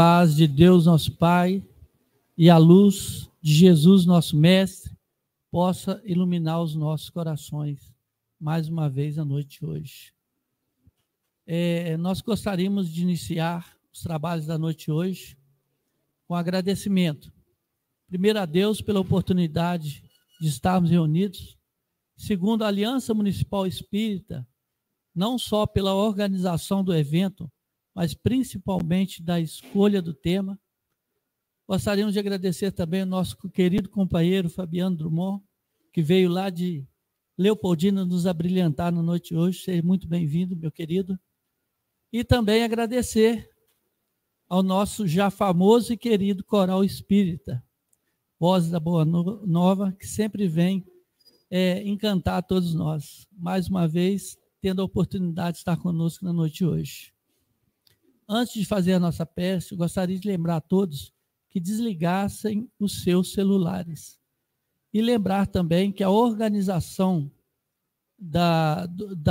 paz de Deus, nosso Pai, e a luz de Jesus, nosso Mestre, possa iluminar os nossos corações, mais uma vez, à noite de hoje. Nós gostaríamos de iniciar os trabalhos da noite de hoje com agradecimento. Primeiro, a Deus pela oportunidade de estarmos reunidos. Segundo, a Aliança Municipal Espírita, não só pela organização do evento, mas principalmente da escolha do tema. Gostaríamos de agradecer também ao nosso querido companheiro Fabiano Drummond, que veio lá de Leopoldina nos abrilhantar na noite de hoje. Seja muito bem-vindo, meu querido. E também agradecer ao nosso já famoso e querido Coral Espírita, Voz da Boa Nova, que sempre vem encantar todos nós. Mais uma vez, tendo a oportunidade de estar conosco na noite de hoje. Antes de fazer a nossa prece, eu gostaria de lembrar a todos que desligassem os seus celulares. E lembrar também que a organização da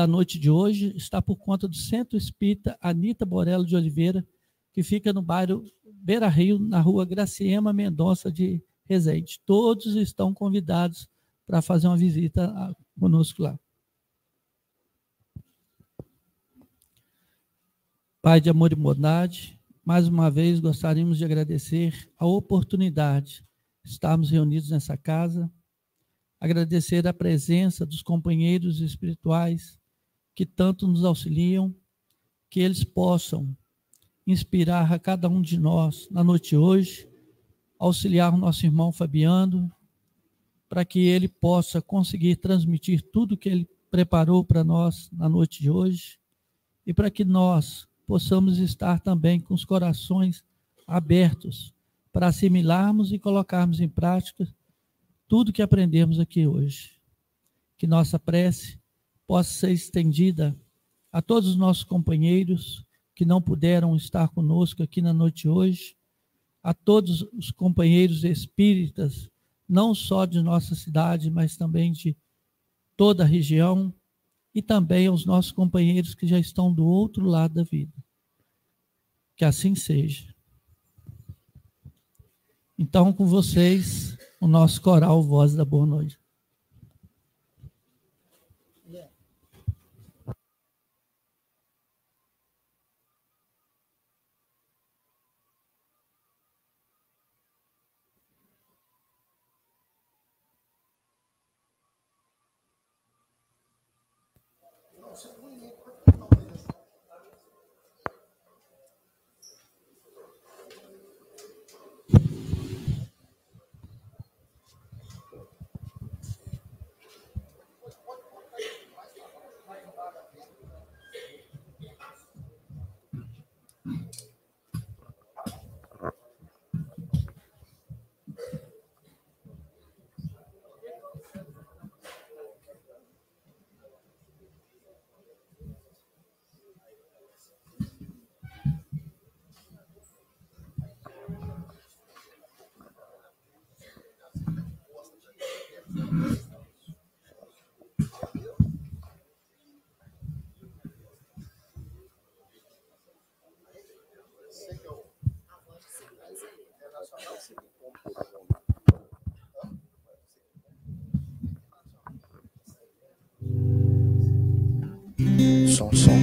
noite de hoje está por conta do Centro Espírita Anita Borello de Oliveira, que fica no bairro Beira Rio, na rua Graciema Mendonça de Resende. Todos estão convidados para fazer uma visita conosco lá. Pai de amor e bondade, mais uma vez gostaríamos de agradecer a oportunidade de estarmos reunidos nessa casa, agradecer a presença dos companheiros espirituais que tanto nos auxiliam, que eles possam inspirar a cada um de nós na noite de hoje, auxiliar o nosso irmão Fabiano, para que ele possa conseguir transmitir tudo que ele preparou para nós na noite de hoje, e para que nós possamos estar também com os corações abertos para assimilarmos e colocarmos em prática tudo que aprendemos aqui hoje. Que nossa prece possa ser estendida a todos os nossos companheiros que não puderam estar conosco aqui na noite de hoje, a todos os companheiros espíritas, não só de nossa cidade, mas também de toda a região, e também aos nossos companheiros que já estão do outro lado da vida. Que assim seja. Então, com vocês, o nosso coral Voz da Boa Noite. Som.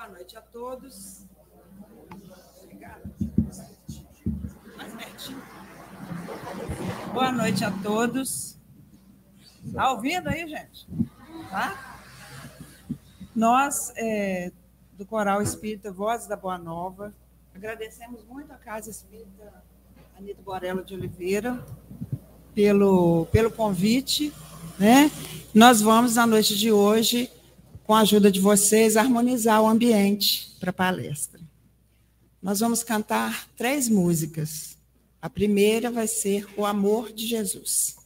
Boa noite a todos. Obrigada. Mais pertinho. Boa noite a todos. Está ouvindo aí, gente? Tá? Nós, do Coral Espírita Voz da Boa Nova, agradecemos muito a Casa Espírita Anita Borello de Oliveira pelo convite, né? Nós vamos, na noite de hoje, com a ajuda de vocês, harmonizar o ambiente para a palestra. Nós vamos cantar 3 músicas. A primeira vai ser O Amor de Jesus.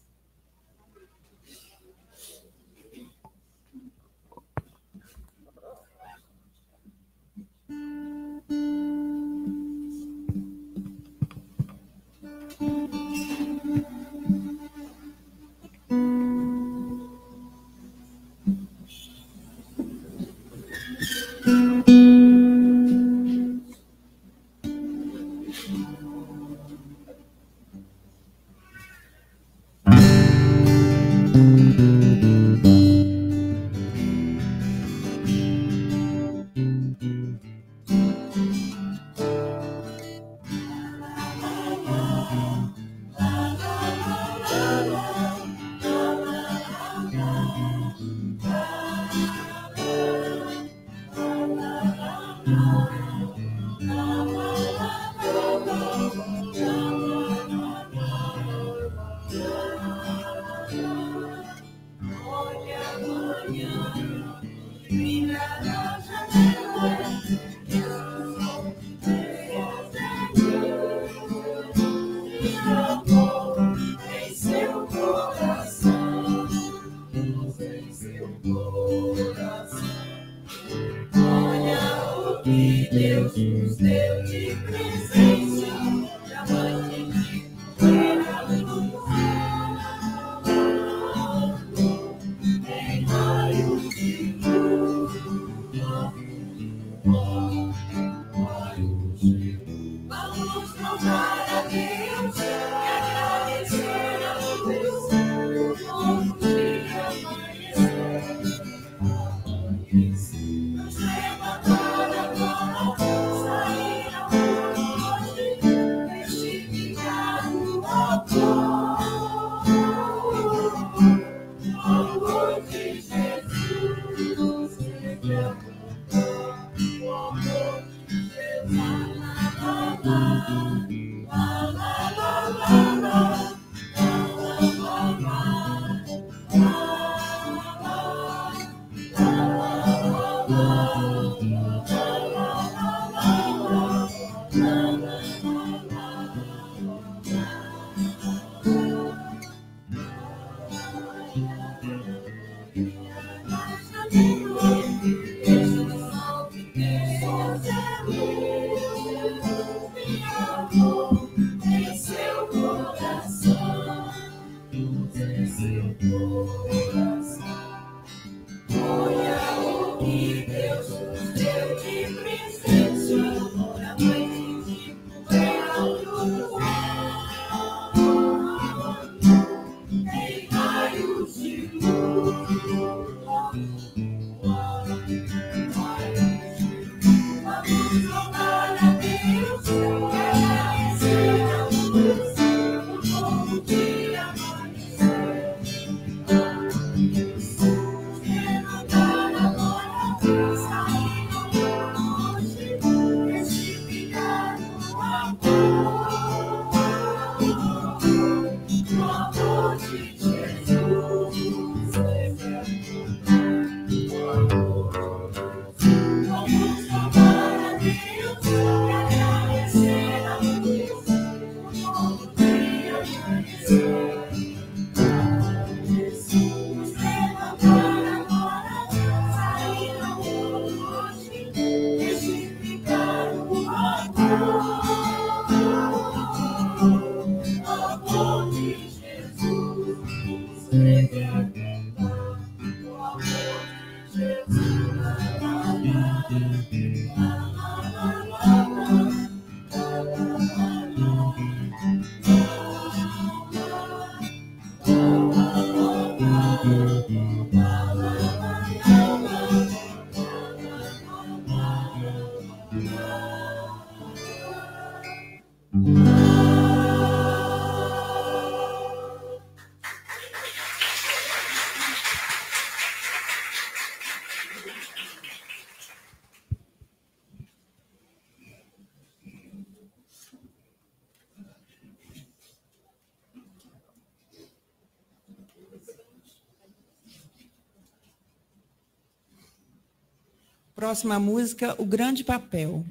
Próxima música, O Grande Papel.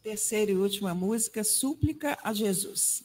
Terceira e última música, Súplica a Jesus.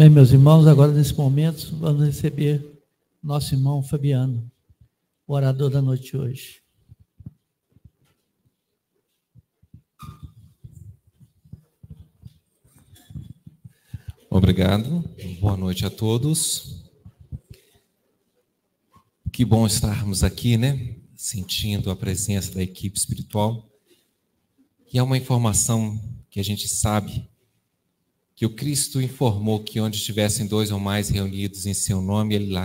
Bem, meus irmãos, agora nesse momento vamos receber nosso irmão Fabiano, o orador da noite de hoje. Obrigado, boa noite a todos. Que bom estarmos aqui, né? Sentindo a presença da equipe espiritual. E é uma informação que a gente sabe que o Cristo informou que onde estivessem 2 ou mais reunidos em seu nome, ele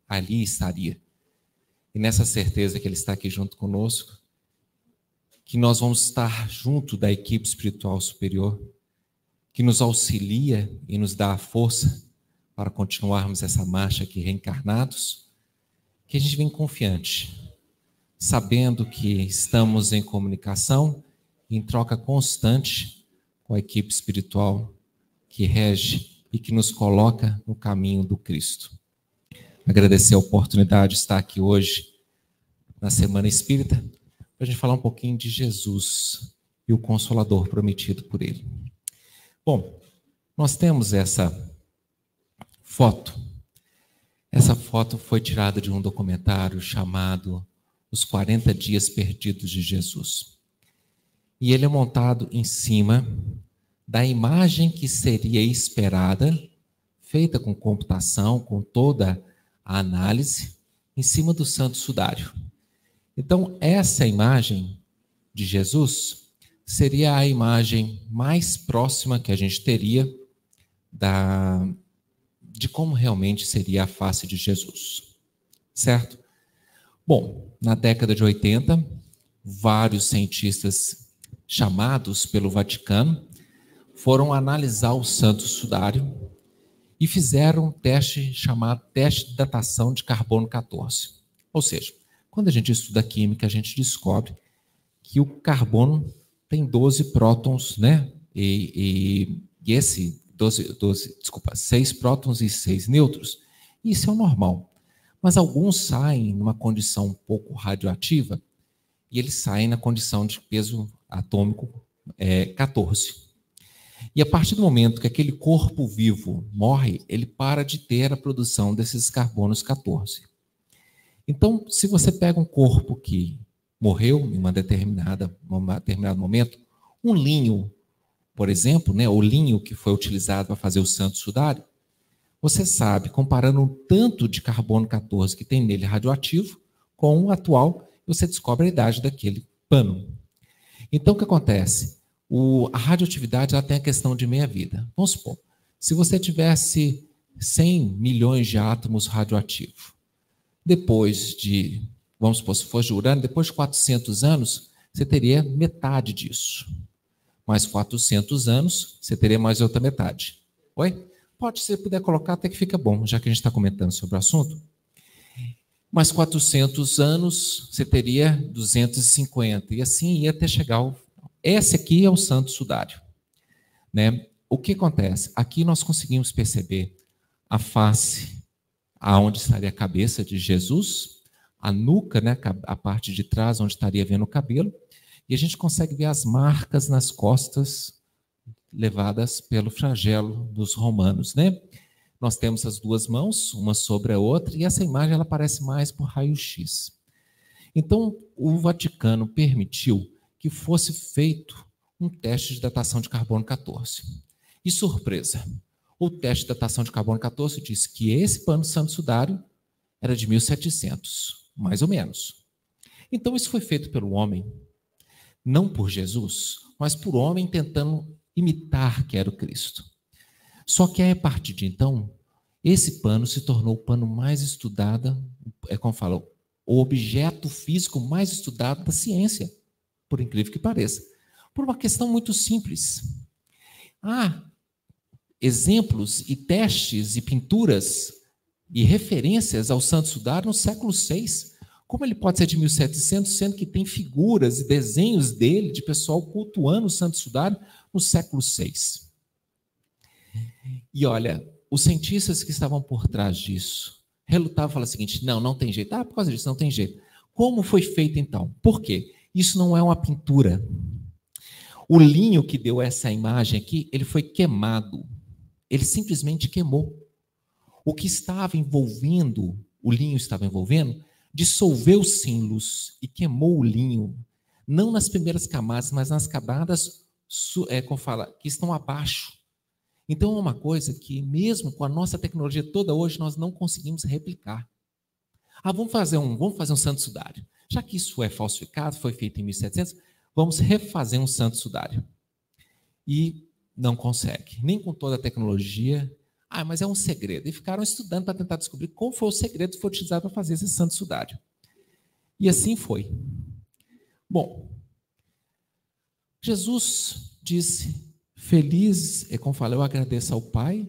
ali estaria. E nessa certeza que ele está aqui junto conosco, que nós vamos estar junto da equipe espiritual superior, que nos auxilia e nos dá a força para continuarmos essa marcha aqui reencarnados, que a gente vem confiante, sabendo que estamos em comunicação, em troca constante com a equipe espiritual que rege e que nos coloca no caminho do Cristo. Agradecer a oportunidade de estar aqui hoje, na Semana Espírita, para a gente falar um pouquinho de Jesus e o Consolador prometido por Ele. Bom, nós temos essa foto. Essa foto foi tirada de um documentário chamado Os 40 Dias Perdidos de Jesus. E ele é montado em cima da imagem que seria esperada, feita com computação, com toda a análise, em cima do Santo Sudário. Então, essa imagem de Jesus seria a imagem mais próxima que a gente teria de como realmente seria a face de Jesus, certo? Bom, na década de 80, vários cientistas chamados pelo Vaticano foram analisar o Santo Sudário e fizeram um teste chamado teste de datação de carbono 14. Ou seja, quando a gente estuda química, a gente descobre que o carbono tem 12 prótons, né? E esse 6 prótons e 6 nêutrons. Isso é o normal. Mas alguns saem numa condição um pouco radioativa e eles saem na condição de peso atômico 14. E a partir do momento que aquele corpo vivo morre, ele para de ter a produção desses carbonos 14. Então, se você pega um corpo que morreu em um determinado momento, um linho, por exemplo, né, o linho que foi utilizado para fazer o Santo Sudário, você sabe, comparando o tanto de carbono 14 que tem nele radioativo com o atual, você descobre a idade daquele pano. Então, o que acontece? A radioatividade ela tem a questão de meia-vida. Vamos supor, se você tivesse 100 milhões de átomos radioativos, depois de, vamos supor, se fosse urânio, depois de 400 anos, você teria metade disso. Mais 400 anos, você teria mais outra metade. Oi? Pode, se puder colocar, até que fica bom, já que a gente está comentando sobre o assunto. Mais 400 anos, você teria 250, e assim ia até chegar ao... Esse aqui é o Santo Sudário, né? O que acontece? Aqui nós conseguimos perceber a face, aonde estaria a cabeça de Jesus, a nuca, né? A parte de trás, onde estaria vendo o cabelo, e a gente consegue ver as marcas nas costas levadas pelo flagelo dos romanos, né? Nós temos as duas mãos, uma sobre a outra, e essa imagem ela aparece mais por raio-x. Então, o Vaticano permitiu que fosse feito um teste de datação de carbono 14. E surpresa, o teste de datação de carbono 14 disse que esse pano Santo Sudário era de 1700, mais ou menos. Então, isso foi feito pelo homem, não por Jesus, mas por homem tentando imitar que era o Cristo. Só que a partir de então, esse pano se tornou o pano mais estudado, como fala, o objeto físico mais estudado da ciência, por incrível que pareça, por uma questão muito simples. Há exemplos e testes e pinturas e referências ao Santo Sudário no século VI. Como ele pode ser de 1700, sendo que tem figuras e desenhos dele, de pessoal cultuando o Santo Sudário no século VI. E olha, os cientistas que estavam por trás disso relutavam e falavam o seguinte, não tem jeito. Por causa disso, não tem jeito. Como foi feito então? Por quê? Isso não é uma pintura. O linho que deu essa imagem aqui, ele foi queimado. ele simplesmente queimou. O que estava envolvendo, o linho estava envolvendo, dissolveu sim luz e queimou o linho, não nas primeiras camadas, mas nas camadas que estão abaixo. Então é uma coisa que mesmo com a nossa tecnologia toda hoje, nós não conseguimos replicar. Vamos fazer um santo sudário. Já que isso é falsificado, foi feito em 1700, vamos refazer um santo sudário. E não consegue, nem com toda a tecnologia. Mas é um segredo. E ficaram estudando para tentar descobrir qual foi o segredo que foi utilizado para fazer esse santo sudário. E assim foi. Bom, Jesus disse, feliz, como falei, eu agradeço ao Pai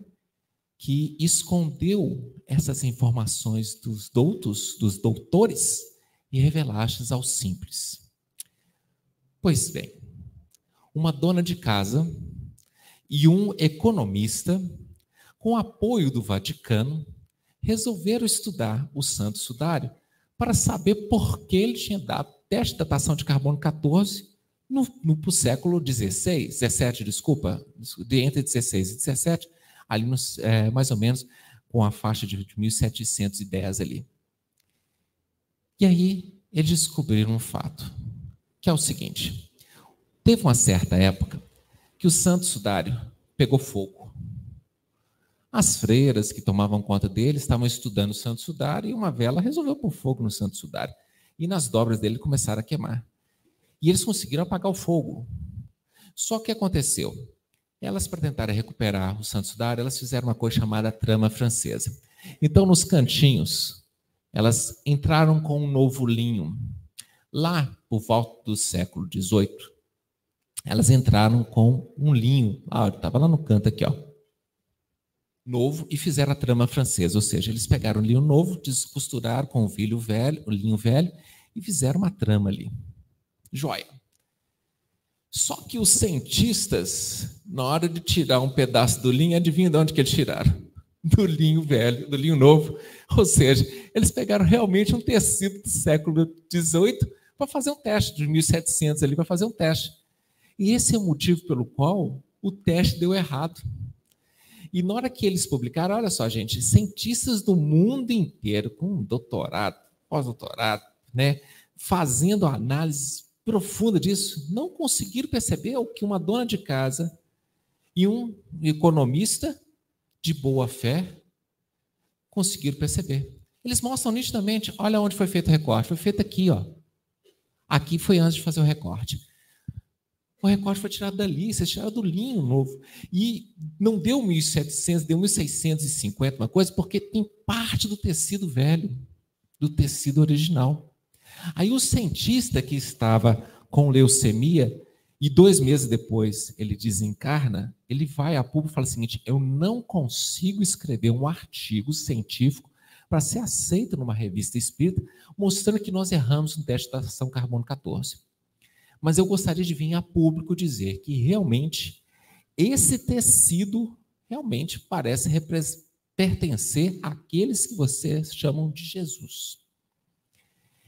que escondeu essas informações dos doutores e revelaste aos simples. Pois bem, uma dona de casa e um economista, com apoio do Vaticano, resolveram estudar o Santo Sudário para saber por que ele tinha dado teste de datação de carbono 14 no século XVI, 17, desculpa, entre 16 e 17, ali mais ou menos com a faixa de 1710 ali. E aí eles descobriram um fato, que é o seguinte: teve uma certa época que o Santo Sudário pegou fogo. As freiras que tomavam conta dele estavam estudando o Santo Sudário e uma vela resolveu pôr fogo no Santo Sudário. E nas dobras dele começaram a queimar. E eles conseguiram apagar o fogo. Só que aconteceu? Elas, para tentarem recuperar o Santo Sudário, elas fizeram uma coisa chamada trama francesa. Então, nos cantinhos, elas entraram com um novo linho. Lá, por volta do século XVIII, elas entraram com um linho. Estava lá no canto aqui, novo, e fizeram a trama francesa, ou seja, eles pegaram o linho novo, descosturaram com o linho velho e fizeram uma trama ali. Joia. Só que os cientistas, na hora de tirar um pedaço do linho, adivinha de onde que eles tiraram? Do linho velho, do linho novo. Ou seja, eles pegaram realmente um tecido do século XVIII para fazer um teste, de 1700 ali, para fazer um teste. E esse é o motivo pelo qual o teste deu errado. E na hora que eles publicaram, olha só, gente, cientistas do mundo inteiro, com doutorado, pós-doutorado, fazendo análise profunda disso, não conseguiram perceber o que uma dona de casa e um economista de boa fé conseguiram perceber. Eles mostram nitidamente, olha onde foi feito o recorte, foi feito aqui, Aqui foi antes de fazer o recorte. O recorte foi tirado dali, vocês tiraram do linho novo. E não deu 1.700, deu 1.650, uma coisa, porque tem parte do tecido velho, do tecido original. Aí o cientista que estava com leucemia, e 2 meses depois ele desencarna, ele vai a público e fala o seguinte: eu não consigo escrever um artigo científico para ser aceito numa revista espírita, mostrando que nós erramos no teste de datação carbono 14. Mas eu gostaria de vir a público dizer que realmente esse tecido realmente parece pertencer àqueles que vocês chamam de Jesus.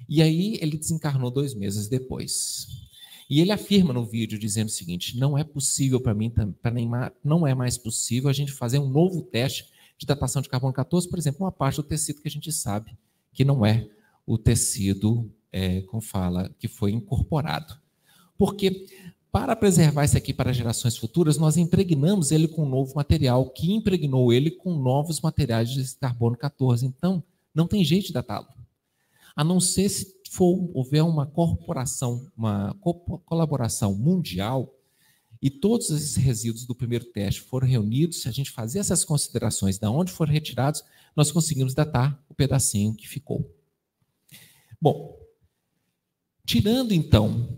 E aí ele desencarnou 2 meses depois. E ele afirma no vídeo dizendo o seguinte: não é possível para mim, para Neymar, não é mais possível a gente fazer um novo teste de datação de carbono 14, por exemplo, uma parte do tecido que a gente sabe que não é o tecido, que foi incorporado. Porque, para preservar isso aqui para gerações futuras, nós impregnamos ele com um novo material, que impregnou ele com novos materiais de carbono 14. Então, não tem jeito de datá-lo. A não ser se houver uma colaboração mundial e todos esses resíduos do primeiro teste foram reunidos, se a gente fazer essas considerações de onde foram retirados, nós conseguimos datar o pedacinho que ficou. Bom, tirando então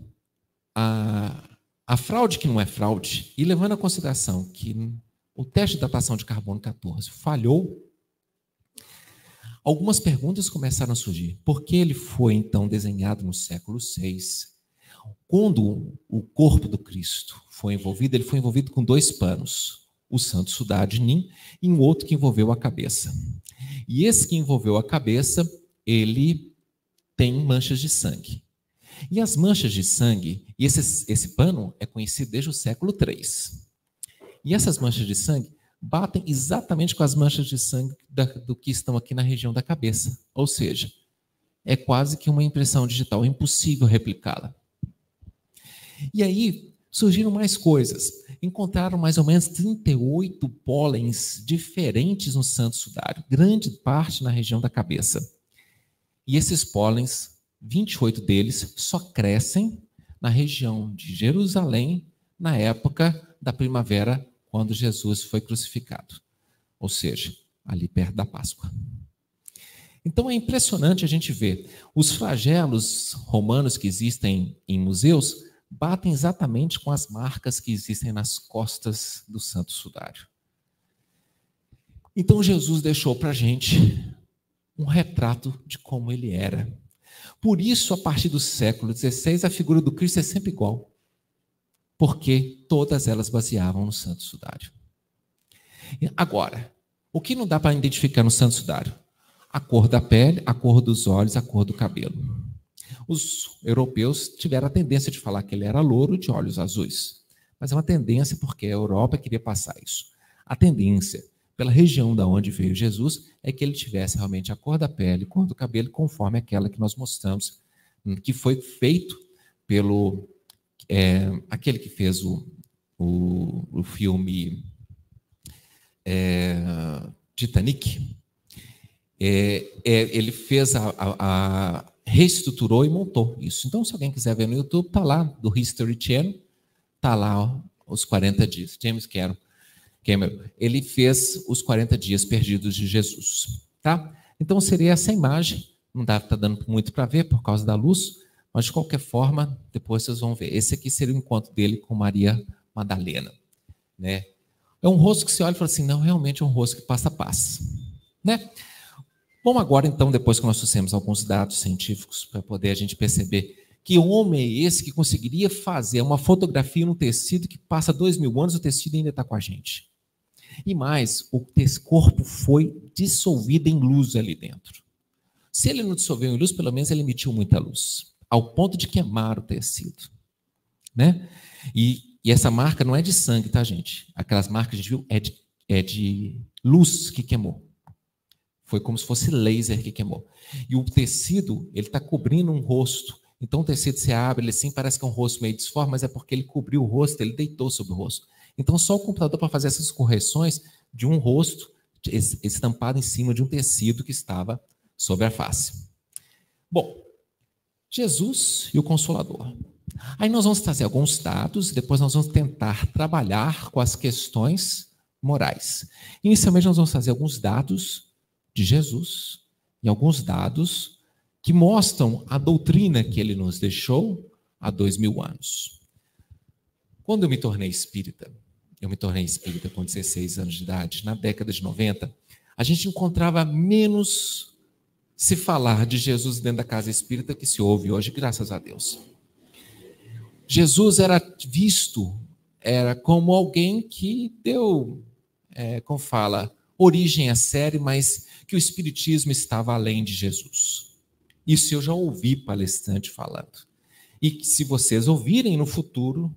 a fraude que não é fraude, e levando em consideração que o teste de datação de carbono 14 falhou, algumas perguntas começaram a surgir. Por que ele foi, então, desenhado no século VI? Quando o corpo do Cristo foi envolvido, ele foi envolvido com 2 panos, o Santo Sudário de Nim e um outro que envolveu a cabeça. E esse que envolveu a cabeça, ele tem manchas de sangue. E as manchas de sangue, esse pano é conhecido desde o século III. E essas manchas de sangue batem exatamente com as manchas de sangue do que estão aqui na região da cabeça. Ou seja, é quase que uma impressão digital, é impossível replicá-la. E aí surgiram mais coisas. Encontraram mais ou menos 38 pólens diferentes no santo sudário, grande parte na região da cabeça. E esses pólens, 28 deles, só crescem na região de Jerusalém, na época da primavera, quando Jesus foi crucificado. Ou seja, ali perto da Páscoa. Então é impressionante a gente ver os flagelos romanos que existem em museus batem exatamente com as marcas que existem nas costas do santo sudário. Então Jesus deixou para a gente um retrato de como ele era. Por isso, a partir do século XVI, a figura do Cristo é sempre igual, porque todas elas baseavam no santo sudário. Agora, o que não dá para identificar no santo sudário? A cor da pele, a cor dos olhos, a cor do cabelo. Os europeus tiveram a tendência de falar que ele era louro de olhos azuis. Mas é uma tendência porque a Europa queria passar isso. A tendência, pela região da onde veio Jesus, é que ele tivesse realmente a cor da pele, a cor do cabelo, conforme aquela que nós mostramos, que foi feito pelo aquele que fez o filme Titanic. Ele fez reestruturou e montou isso. Então, se alguém quiser ver no YouTube, está lá, do History Channel, está lá os 40 dias. James Cameron, ele fez os 40 dias perdidos de Jesus. Tá? Então, seria essa imagem. Não está dando muito para ver por causa da luz, mas, de qualquer forma, depois vocês vão ver. Esse aqui seria o encontro dele com Maria Madalena. Né? É um rosto que você olha e fala assim, não, realmente é um rosto que passa paz. Né? Bom, agora então, depois que nós trouxemos alguns dados científicos para poder a gente perceber que homem é esse que conseguiria fazer uma fotografia num tecido que passa 2000 anos, o tecido ainda está com a gente. E mais, o corpo foi dissolvido em luz ali dentro. Se ele não dissolveu em luz, pelo menos ele emitiu muita luz, ao ponto de queimar o tecido. Né? E essa marca não é de sangue, tá, gente? Aquelas marcas que a gente viu é de luz que queimou. Foi como se fosse laser que queimou. E o tecido, ele está cobrindo um rosto. Então o tecido se abre, ele assim parece que é um rosto meio disforme, mas é porque ele cobriu o rosto, ele deitou sobre o rosto. Então só o computador para fazer essas correções de um rosto estampado em cima de um tecido que estava sobre a face. Bom, Jesus e o Consolador. Aí nós vamos trazer alguns dados e depois nós vamos tentar trabalhar com as questões morais. Inicialmente nós vamos trazer alguns dados de Jesus e alguns dados que mostram a doutrina que ele nos deixou há 2000 anos. Quando eu me tornei espírita com 16 anos de idade, na década de 90, a gente encontrava menos se falar de Jesus dentro da casa espírita que se ouve hoje, graças a Deus. Jesus era visto como alguém que deu, como fala, origem à série, mas que o espiritismo estava além de Jesus. Isso eu já ouvi palestrante falando. E que se vocês ouvirem no futuro,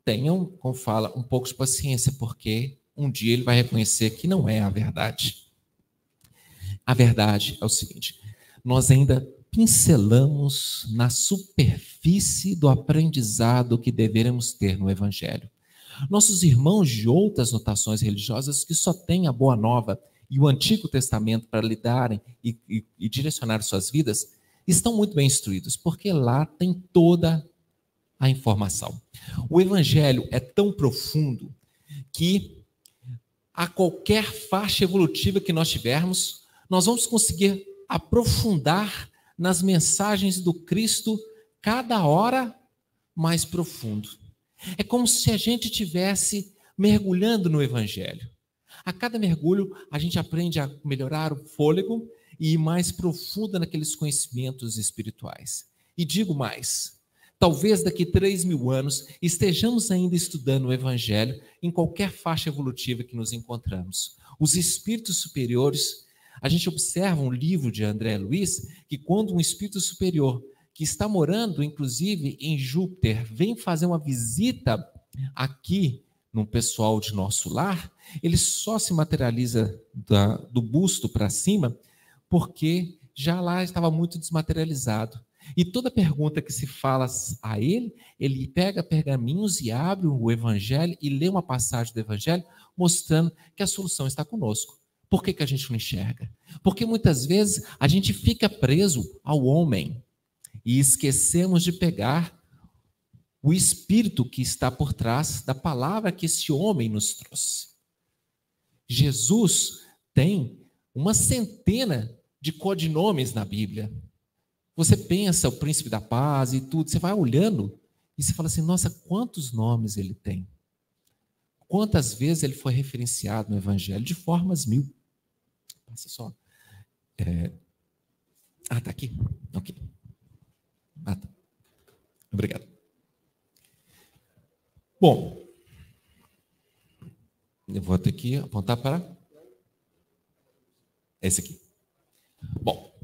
tenham, como fala, um pouco de paciência, porque um dia ele vai reconhecer que não é a verdade. A verdade é o seguinte, nós ainda pincelamos na superfície do aprendizado que deveremos ter no Evangelho. Nossos irmãos de outras notações religiosas que só têm a Boa Nova e o Antigo Testamento para lidarem e direcionar suas vidas, estão muito bem instruídos, porque lá tem toda a informação. O Evangelho é tão profundo que a qualquer faixa evolutiva que nós tivermos, nós vamos conseguir aprofundar nas mensagens do Cristo cada hora mais profundo. É como se a gente estivesse mergulhando no Evangelho. A cada mergulho, a gente aprende a melhorar o fôlego e ir mais profundo naqueles conhecimentos espirituais. E digo mais, talvez daqui 3.000 anos estejamos ainda estudando o Evangelho em qualquer faixa evolutiva que nos encontramos. Os espíritos superiores, a gente observa um livro de André Luiz, que quando um espírito superior, que está morando inclusive em Júpiter, vem fazer uma visita aqui no pessoal de Nosso Lar, ele só se materializa do busto para cima porque já lá estava muito desmaterializado. E toda pergunta que se fala a ele pega pergaminhos e abre o Evangelho e lê uma passagem do Evangelho mostrando que a solução está conosco. Por que a gente não enxerga? Porque muitas vezes a gente fica preso ao homem e esquecemos de pegar o espírito que está por trás da palavra que esse homem nos trouxe. Jesus tem uma centena de codinomes na Bíblia. Você pensa o príncipe da paz e tudo, você vai olhando e você fala assim, nossa, quantos nomes ele tem? Quantas vezes ele foi referenciado no Evangelho? De formas mil. Passa só. Tá aqui? Ok. Tá. Obrigado. Bom, eu vou ter que apontar para esse aqui. Bom,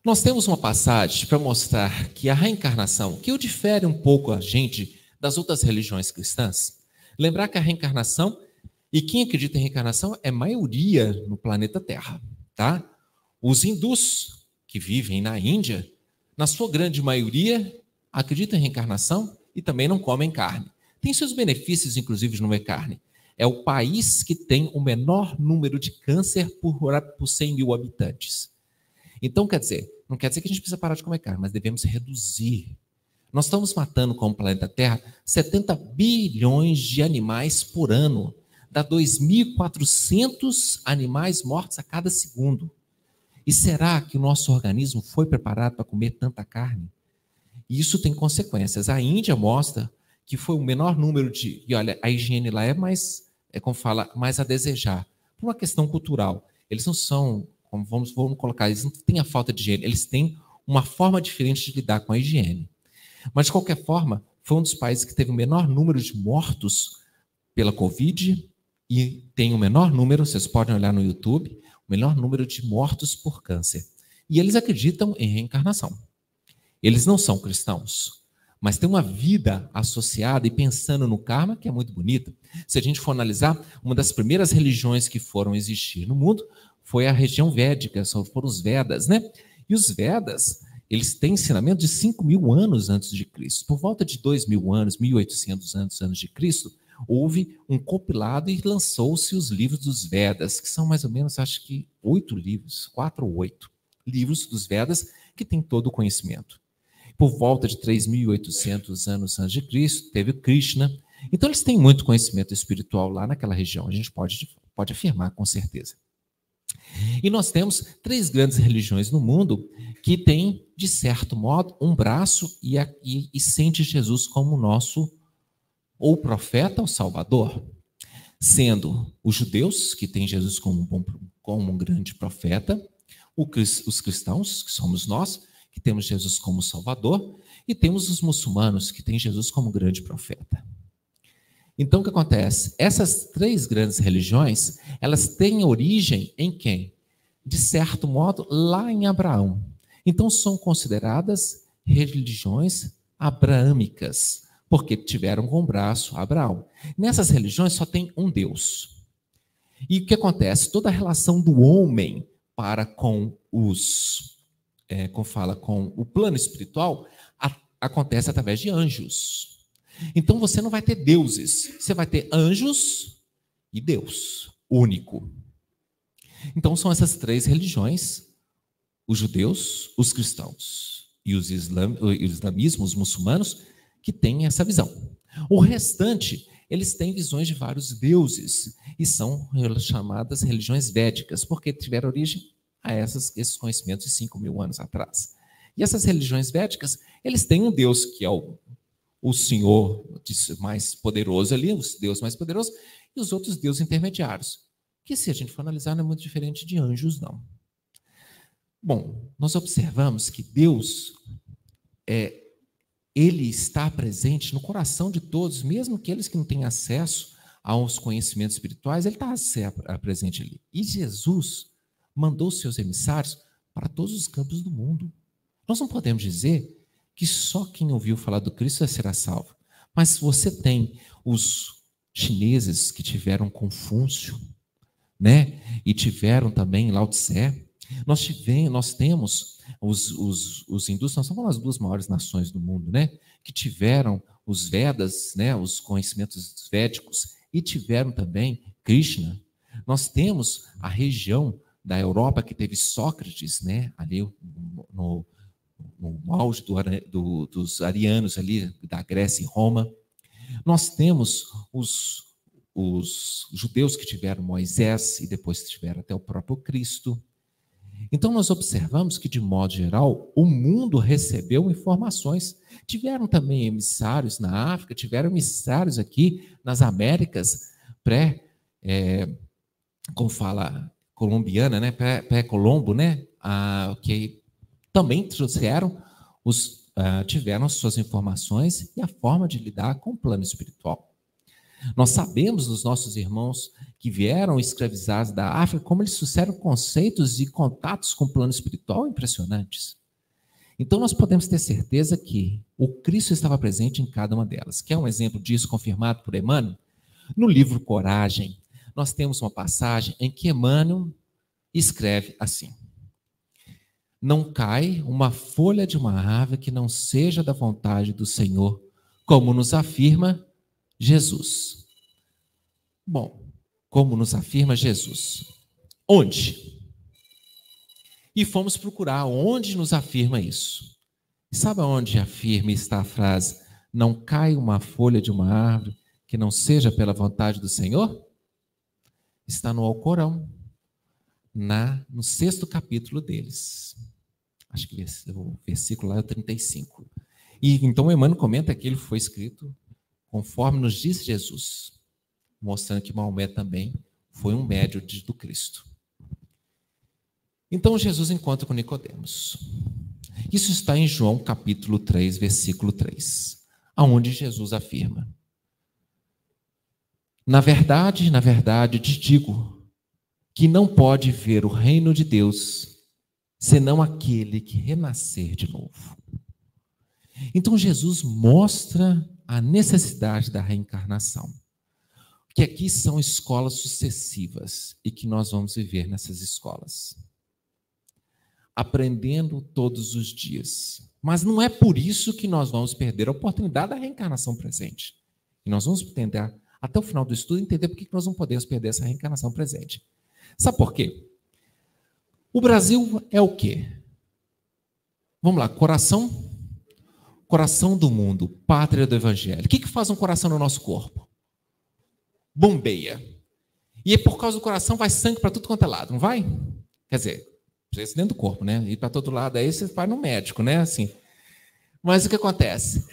nós temos uma passagem para mostrar que a reencarnação, que o difere um pouco a gente das outras religiões cristãs, lembrar que a reencarnação, e quem acredita em reencarnação é maioria no planeta Terra, tá? Os hindus que vivem na Índia, na sua grande maioria, acreditam em reencarnação e também não comem carne. Tem seus benefícios, inclusive, de não comer carne. É o país que tem o menor número de câncer por 100 mil habitantes. Então, não quer dizer que a gente precisa parar de comer carne, mas devemos reduzir. Nós estamos matando, como planeta Terra, 70 bilhões de animais por ano. Dá 2.400 animais mortos a cada segundo. E será que o nosso organismo foi preparado para comer tanta carne? E isso tem consequências. A Índia mostra que foi o menor número de... E olha, a higiene lá é mais, mais a desejar. Por uma questão cultural. Eles não são, vamos colocar, eles não têm a falta de higiene. Eles têm uma forma diferente de lidar com a higiene. Mas, de qualquer forma, foi um dos países que teve o menor número de mortos pela Covid e tem o menor número, vocês podem olhar no YouTube, o menor número de mortos por câncer. E eles acreditam em reencarnação. Eles não são cristãos, mas tem uma vida associada e pensando no karma que é muito bonita. Se a gente for analisar, uma das primeiras religiões que foram existir no mundo foi a religião védica, foram os Vedas, né? E os Vedas, eles têm ensinamento de 5.000 anos antes de Cristo. Por volta de 2.000 anos, 1.800 anos de Cristo, houve um compilado e lançou-se os livros dos Vedas, que são mais ou menos, acho que 8 livros, 4 ou 8 livros dos Vedas, que tem todo o conhecimento. Por volta de 3.800 anos antes de Cristo, teve o Krishna. Então, eles têm muito conhecimento espiritual lá naquela região, a gente pode afirmar com certeza. E nós temos 3 grandes religiões no mundo que têm, de certo modo, um braço e sente Jesus como nosso ou profeta ou salvador. Sendo os judeus, que têm Jesus como um grande profeta, os cristãos, que somos nós, que temos Jesus como salvador, e temos os muçulmanos, que têm Jesus como grande profeta. Então, o que acontece? Essas 3 grandes religiões, elas têm origem em quem? De certo modo, lá em Abraão. Então, são consideradas religiões abraâmicas, porque tiveram como braço Abraão. Nessas religiões só tem um Deus. E o que acontece? Toda a relação do homem para com com o plano espiritual acontece através de anjos. Então você não vai ter deuses, você vai ter anjos e Deus único. Então são essas 3 religiões, os judeus, os cristãos e os islamismos, os muçulmanos, que têm essa visão. O restante, eles têm visões de vários deuses e são chamadas religiões védicas, porque tiveram origem a esses conhecimentos de 5.000 anos atrás. E essas religiões védicas, eles têm um Deus que é o Senhor mais poderoso ali, o Deus mais poderoso, e os outros deuses intermediários, que se a gente for analisar não é muito diferente de anjos, não. Bom, nós observamos que Deus, ele está presente no coração de todos, mesmo aqueles que não têm acesso aos conhecimentos espirituais, ele está presente ali. E Jesus mandou seus emissários para todos os campos do mundo. Nós não podemos dizer que só quem ouviu falar do Cristo será salvo. Mas você tem os chineses que tiveram Confúcio, né? E tiveram também Lao Tse. Nós temos os hindus, nós somos as duas maiores nações do mundo, né? Que tiveram os Vedas, né? Os conhecimentos védicos, e tiveram também Krishna. Nós temos a região da Europa que teve Sócrates, né? Ali no auge dos arianos ali da Grécia e Roma. Nós temos os judeus que tiveram Moisés e depois tiveram até o próprio Cristo. Então nós observamos que, de modo geral, o mundo recebeu informações. Tiveram também emissários na África, tiveram emissários aqui nas Américas como fala, colombiana, né? Pré-Colombo, né? Que também trouxeram, tiveram as suas informações e a forma de lidar com o plano espiritual. Nós sabemos dos nossos irmãos que vieram escravizados da África, como eles trouxeram conceitos e contatos com o plano espiritual impressionantes. Então nós podemos ter certeza que o Cristo estava presente em cada uma delas. Quer um exemplo disso confirmado por Emmanuel? No livro Coragem, nós temos uma passagem em que Emmanuel escreve assim: não cai uma folha de uma árvore que não seja da vontade do Senhor, como nos afirma Jesus. Bom, como nos afirma Jesus? Onde? E fomos procurar onde nos afirma isso. Sabe onde afirma está a frase: não cai uma folha de uma árvore que não seja pela vontade do Senhor? Está no Alcorão, no 6º capítulo deles. Acho que o versículo lá é o 35. E então Emmanuel comenta que ele foi escrito conforme nos diz Jesus, mostrando que Maomé também foi um médium do Cristo. Então Jesus encontra com Nicodemos. Isso está em João capítulo 3, versículo 3, aonde Jesus afirma: na verdade, te digo que não pode ver o reino de Deus senão aquele que renascer de novo. Então Jesus mostra a necessidade da reencarnação, que aqui são escolas sucessivas e que nós vamos viver nessas escolas, aprendendo todos os dias. Mas não é por isso que nós vamos perder a oportunidade da reencarnação presente. E nós vamos tentar, até o final do estudo, entender por que nós não podemos perder essa reencarnação presente. Sabe por quê? O Brasil é o quê? Vamos lá, coração do mundo, pátria do evangelho. O que faz um coração no nosso corpo? Bombeia. E por causa do coração vai sangue para tudo quanto é lado, não vai? Quer dizer, isso dentro do corpo, né? Ir para todo lado, aí você vai no médico, né? Assim. Mas o que acontece?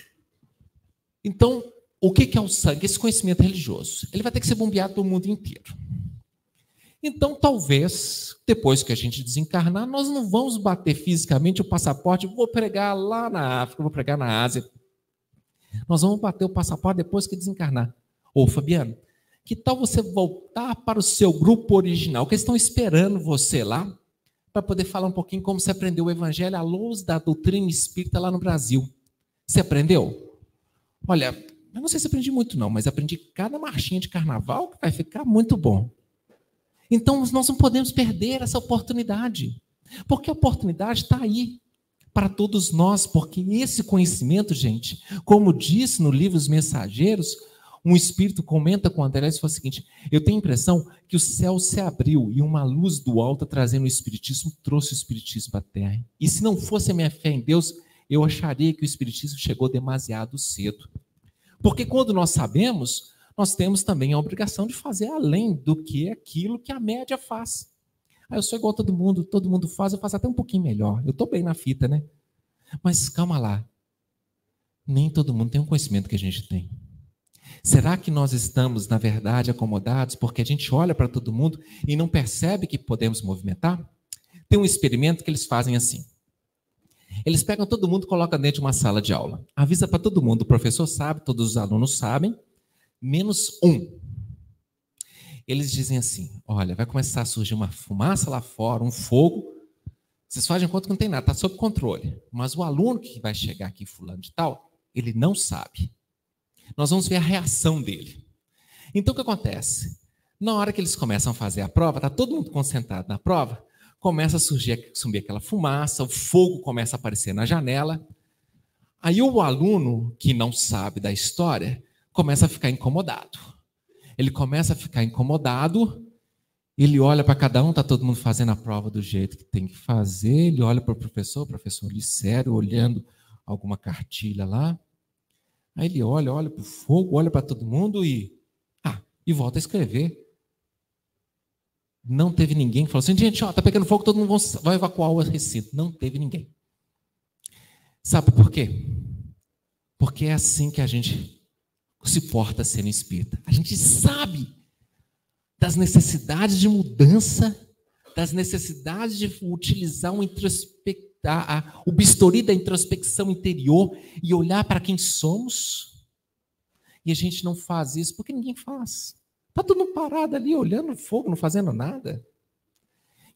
Então, o que é o sangue? Esse conhecimento religioso. Ele vai ter que ser bombeado pelo mundo inteiro. Então, talvez, depois que a gente desencarnar, nós não vamos bater fisicamente o passaporte, vou pregar lá na África, vou pregar na Ásia. Nós vamos bater o passaporte depois que desencarnar. Ô, Fabiano, que tal você voltar para o seu grupo original, que eles estão esperando você lá, para poder falar um pouquinho como você aprendeu o evangelho à luz da doutrina espírita lá no Brasil. Você aprendeu? Olha, eu não sei se aprendi muito não, mas aprendi cada marchinha de carnaval que vai ficar muito bom. Então, nós não podemos perder essa oportunidade, porque a oportunidade está aí para todos nós, porque esse conhecimento, gente, como disse no livro Os Mensageiros, um espírito comenta com André e fala o seguinte: eu tenho a impressão que o céu se abriu e uma luz do alto trazendo o espiritismo trouxe o espiritismo para a terra. E se não fosse a minha fé em Deus, eu acharia que o espiritismo chegou demasiado cedo. Porque quando nós sabemos, nós temos também a obrigação de fazer além do que aquilo que a média faz. Eu sou igual a todo mundo faz, eu faço até um pouquinho melhor. Eu estou bem na fita, né? Mas calma lá. Nem todo mundo tem o conhecimento que a gente tem. Será que nós estamos, na verdade, acomodados porque a gente olha para todo mundo e não percebe que podemos movimentar? Tem um experimento que eles fazem assim. Eles pegam todo mundo e colocam dentro de uma sala de aula. Avisa para todo mundo, o professor sabe, todos os alunos sabem, menos um. Eles dizem assim: olha, vai começar a surgir uma fumaça lá fora, um fogo. Vocês fazem conta que não tem nada, está sob controle. Mas o aluno que vai chegar aqui, fulano de tal, ele não sabe. Nós vamos ver a reação dele. Então, o que acontece? Na hora que eles começam a fazer a prova, está todo mundo concentrado na prova, começa a subir aquela fumaça, o fogo começa a aparecer na janela. Aí o aluno, que não sabe da história, começa a ficar incomodado. Ele começa a ficar incomodado, ele olha para cada um, está todo mundo fazendo a prova do jeito que tem que fazer, ele olha para o professor ali sério, olhando alguma cartilha lá. Aí ele olha para o fogo, olha para todo mundo e volta a escrever. Não teve ninguém que falou assim, gente, está pegando fogo, todo mundo vai evacuar o recinto. Não teve ninguém. Sabe por quê? Porque é assim que a gente se porta sendo espírita. A gente sabe das necessidades de mudança, das necessidades de utilizar o bisturi da introspecção interior e olhar para quem somos. E a gente não faz isso porque ninguém faz. Está todo mundo parado ali, olhando o fogo, não fazendo nada.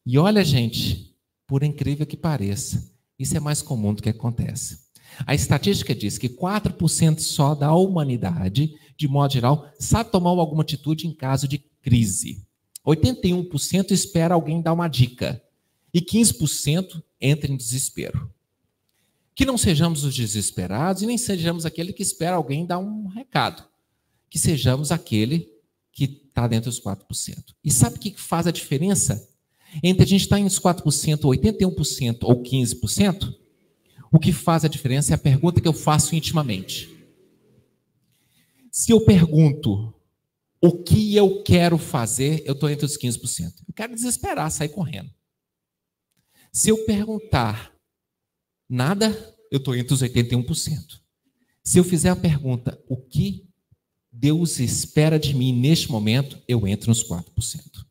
E olha, gente, por incrível que pareça, isso é mais comum do que acontece. A estatística diz que 4% só da humanidade, de modo geral, sabe tomar alguma atitude em caso de crise. 81% espera alguém dar uma dica. E 15% entra em desespero. Que não sejamos os desesperados e nem sejamos aquele que espera alguém dar um recado. Que sejamos aquele que está dentro dos 4%. E sabe o que faz a diferença entre a gente estar nos 4%, 81% ou 15%? O que faz a diferença é a pergunta que eu faço intimamente. Se eu pergunto o que eu quero fazer, eu estou entre os 15%. Eu quero desesperar, sair correndo. Se eu perguntar nada, eu estou entre os 81%. Se eu fizer a pergunta, o que Deus espera de mim neste momento, eu entro nos 4%.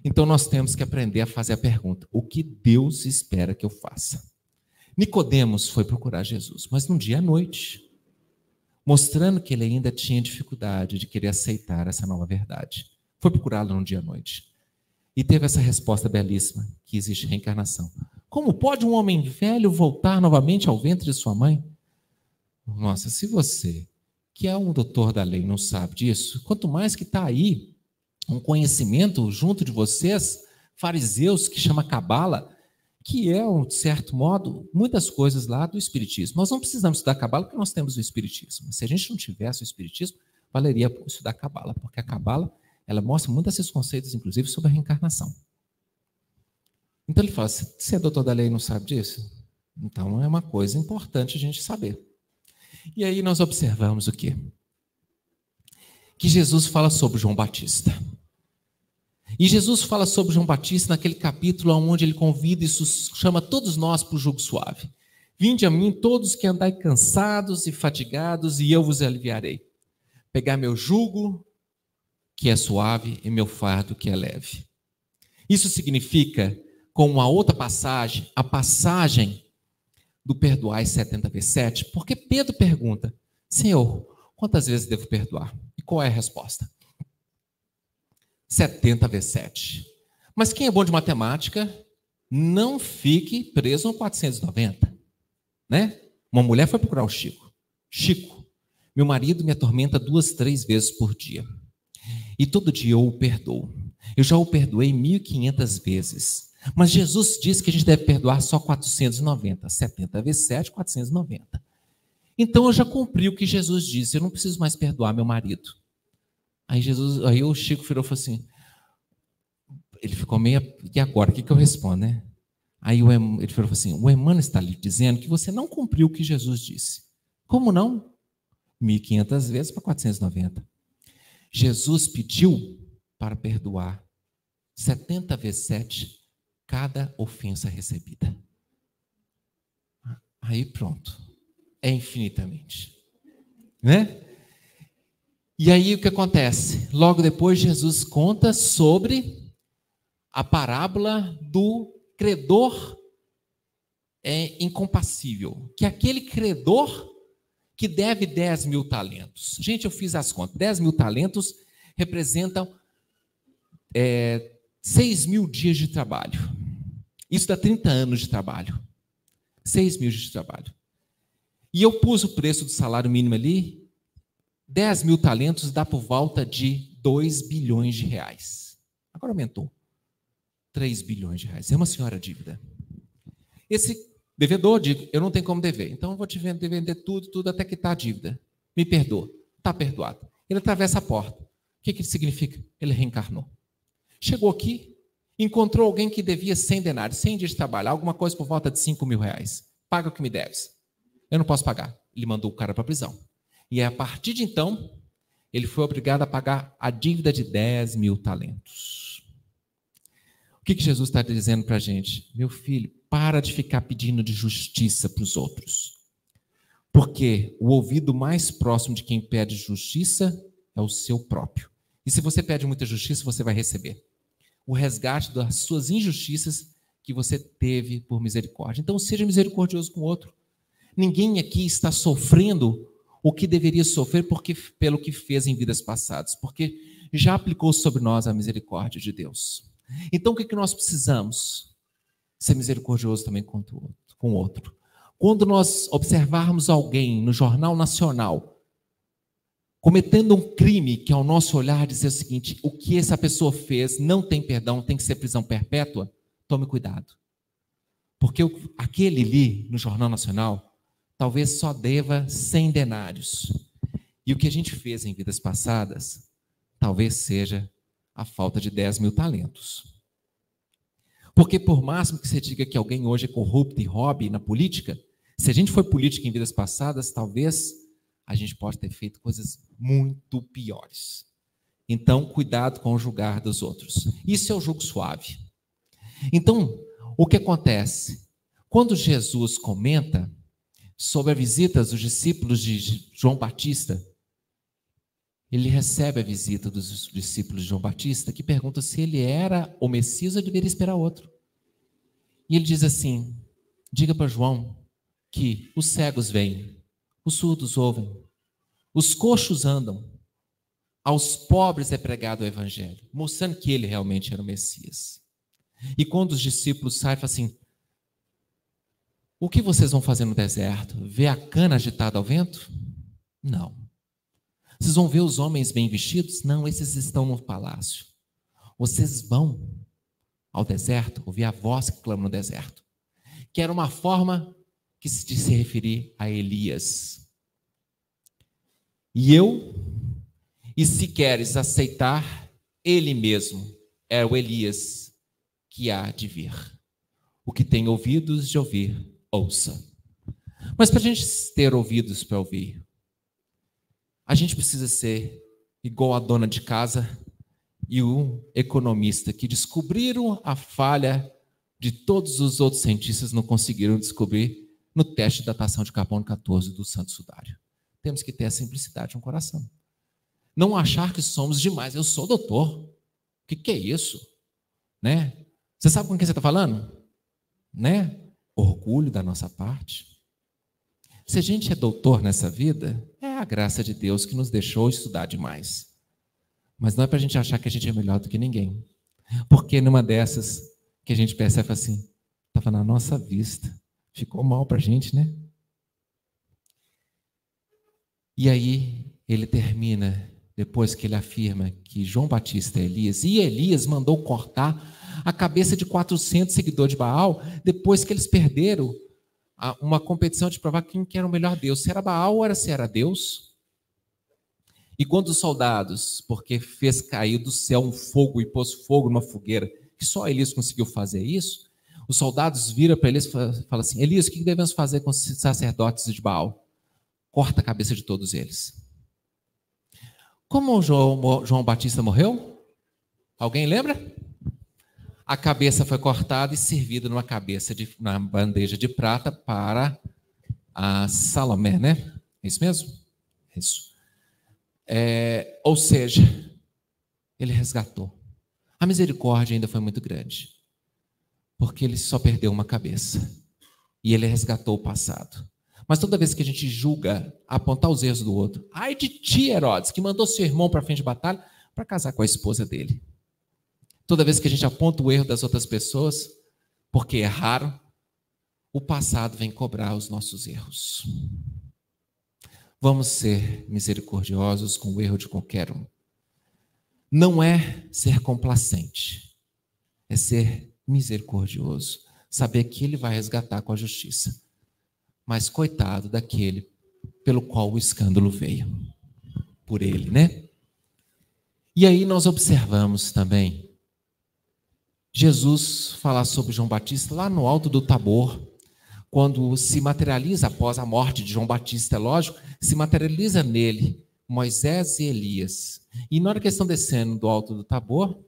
Então nós temos que aprender a fazer a pergunta, o que Deus espera que eu faça? Nicodemos foi procurar Jesus, mas num dia à noite, mostrando que ele ainda tinha dificuldade de querer aceitar essa nova verdade. Foi procurá-lo num dia à noite. E teve essa resposta belíssima, que existe reencarnação. Como pode um homem velho voltar novamente ao ventre de sua mãe? Nossa, se você, que é um doutor da lei, não sabe disso, quanto mais que está aí um conhecimento junto de vocês, fariseus, que chama Cabala, que é, de certo modo, muitas coisas lá do Espiritismo. Nós não precisamos estudar Cabala porque nós temos o Espiritismo. Se a gente não tivesse o Espiritismo, valeria estudar Cabala, porque a Cabala, ela mostra muitos desses conceitos, inclusive, sobre a reencarnação. Então ele fala, se é doutor da lei e não sabe disso, então é uma coisa importante a gente saber. E aí nós observamos o quê? Que Jesus fala sobre João Batista. E Jesus fala sobre João Batista naquele capítulo onde ele convida e chama todos nós para o jugo suave. Vinde a mim todos que andai cansados e fatigados, e eu vos aliviarei. Pegar meu jugo, que é suave, e meu fardo, que é leve. Isso significa, com uma outra passagem, a passagem do perdoai 70 vezes 7, porque Pedro pergunta, Senhor, quantas vezes devo perdoar? E qual é a resposta? 70 vezes 7. Mas quem é bom de matemática, não fique preso no 490. Né? Uma mulher foi procurar o Chico. Chico, meu marido me atormenta 2, 3 vezes por dia. E todo dia eu o perdoo. Eu já o perdoei 1.500 vezes. Mas Jesus disse que a gente deve perdoar só 490. 70 vezes 7, 490. Então eu já cumpri o que Jesus disse. Eu não preciso mais perdoar meu marido. Aí o Chico virou e falou assim, ele ficou meio, e agora, o que eu respondo, né? Aí ele falou assim, o Emmanuel está lhe dizendo que você não cumpriu o que Jesus disse. Como não? 1.500 vezes para 490. Jesus pediu para perdoar 70 vezes 7 cada ofensa recebida. Aí pronto, é infinitamente. Né? E aí o que acontece? Logo depois Jesus conta sobre a parábola do credor incompassível, que é aquele credor que deve 10 mil talentos. Gente, eu fiz as contas, 10 mil talentos representam 6 mil dias de trabalho. Isso dá 30 anos de trabalho. 6 mil dias de trabalho. E eu pus o preço do salário mínimo ali, 10 mil talentos dá por volta de 2 bilhões de reais. Agora aumentou. 3 bilhões de reais. É uma senhora dívida. Esse devedor diz, eu não tenho como dever, então eu vou te vender tudo até quitar a dívida. Me perdoa. Está perdoado. Ele atravessa a porta. O que isso significa? Ele reencarnou. Chegou aqui, encontrou alguém que devia 100 denários, 100 dias de trabalho, alguma coisa por volta de 5 mil reais. Paga o que me deves. Eu não posso pagar. Ele mandou o cara para a prisão. E a partir de então, ele foi obrigado a pagar a dívida de 10 mil talentos. O que Jesus está dizendo para a gente? Meu filho, para de ficar pedindo de justiça para os outros. Porque o ouvido mais próximo de quem pede justiça é o seu próprio. E se você pede muita justiça, você vai receber o resgate das suas injustiças que você teve por misericórdia. Então, seja misericordioso com o outro. Ninguém aqui está sofrendo o que deveria sofrer pelo que fez em vidas passadas, porque já aplicou sobre nós a misericórdia de Deus. Então, o que nós precisamos? Ser misericordioso também com o outro. Quando nós observarmos alguém no Jornal Nacional cometendo um crime que ao nosso olhar dizer o seguinte, o que essa pessoa fez não tem perdão, tem que ser prisão perpétua, tome cuidado. Porque aquele ali no Jornal Nacional talvez só deva 100 denários. E o que a gente fez em vidas passadas talvez seja a falta de 10 mil talentos. Porque por máximo que você diga que alguém hoje é corrupto e roube na política, se a gente foi político em vidas passadas, talvez a gente possa ter feito coisas muito piores. Então, cuidado com o julgar dos outros. Isso é o jugo suave. Então, o que acontece? Quando Jesus comenta sobre a visita dos discípulos de João Batista, ele recebe a visita dos discípulos de João Batista, que pergunta se ele era o Messias ou deveria esperar outro. E ele diz assim, diga para João que os cegos veem, os surdos ouvem, os coxos andam, aos pobres é pregado o evangelho, mostrando que ele realmente era o Messias. E quando os discípulos saem, falam assim, o que vocês vão fazer no deserto? Ver a cana agitada ao vento? Não. Vocês vão ver os homens bem vestidos? Não, esses estão no palácio. Vocês vão ao deserto ouvir a voz que clama no deserto. Que era uma forma de se referir a Elias. E se queres aceitar, ele mesmo é o Elias que há de vir. O que tem ouvidos de ouvir, ouça. Mas para a gente ter ouvidos para ouvir, a gente precisa ser igual a dona de casa e o economista que descobriram a falha de todos os outros cientistas não conseguiram descobrir no teste de datação de carbono 14 do Santo Sudário. Temos que ter a simplicidade no coração. Não achar que somos demais. Eu sou doutor. O que é isso? Né? Você sabe com quem você está falando? Né? Orgulho da nossa parte. Se a gente é doutor nessa vida, é a graça de Deus que nos deixou estudar demais. Mas não é para a gente achar que a gente é melhor do que ninguém. Porque numa dessas que a gente percebe assim, estava na nossa vista. Ficou mal para a gente, né? E aí ele termina, depois que ele afirma que João Batista é Elias, e Elias mandou cortar a cabeça de 400 seguidores de Baal, depois que eles perderam uma competição de provar quem que era o melhor Deus, se era Baal ou se era Deus. E quando os soldados, porque fez cair do céu um fogo e pôs fogo numa fogueira, que só Elias conseguiu fazer isso, os soldados viram para Elias e falam assim, Elias, o que devemos fazer com os sacerdotes de Baal? Corta a cabeça de todos eles. Como João Batista morreu? Alguém lembra? A cabeça foi cortada e servida numa bandeja de prata para a Salomé, né? É isso mesmo? Isso. Ou seja, ele resgatou. A misericórdia ainda foi muito grande, porque ele só perdeu uma cabeça e ele resgatou o passado. Mas toda vez que a gente julga, apontar os erros do outro, ai de ti, Herodes, que mandou seu irmão para a frente de batalha para casar com a esposa dele. Toda vez que a gente aponta o erro das outras pessoas, porque erraram, o passado vem cobrar os nossos erros. Vamos ser misericordiosos com o erro de qualquer um. Não é ser complacente, é ser misericordioso, saber que ele vai resgatar com a justiça. Mas coitado daquele pelo qual o escândalo veio, por ele, né? E aí nós observamos também Jesus falar sobre João Batista lá no alto do Tabor, quando se materializa após a morte de João Batista, é lógico, se materializa nele Moisés e Elias. E na hora que eles estão descendo do alto do Tabor,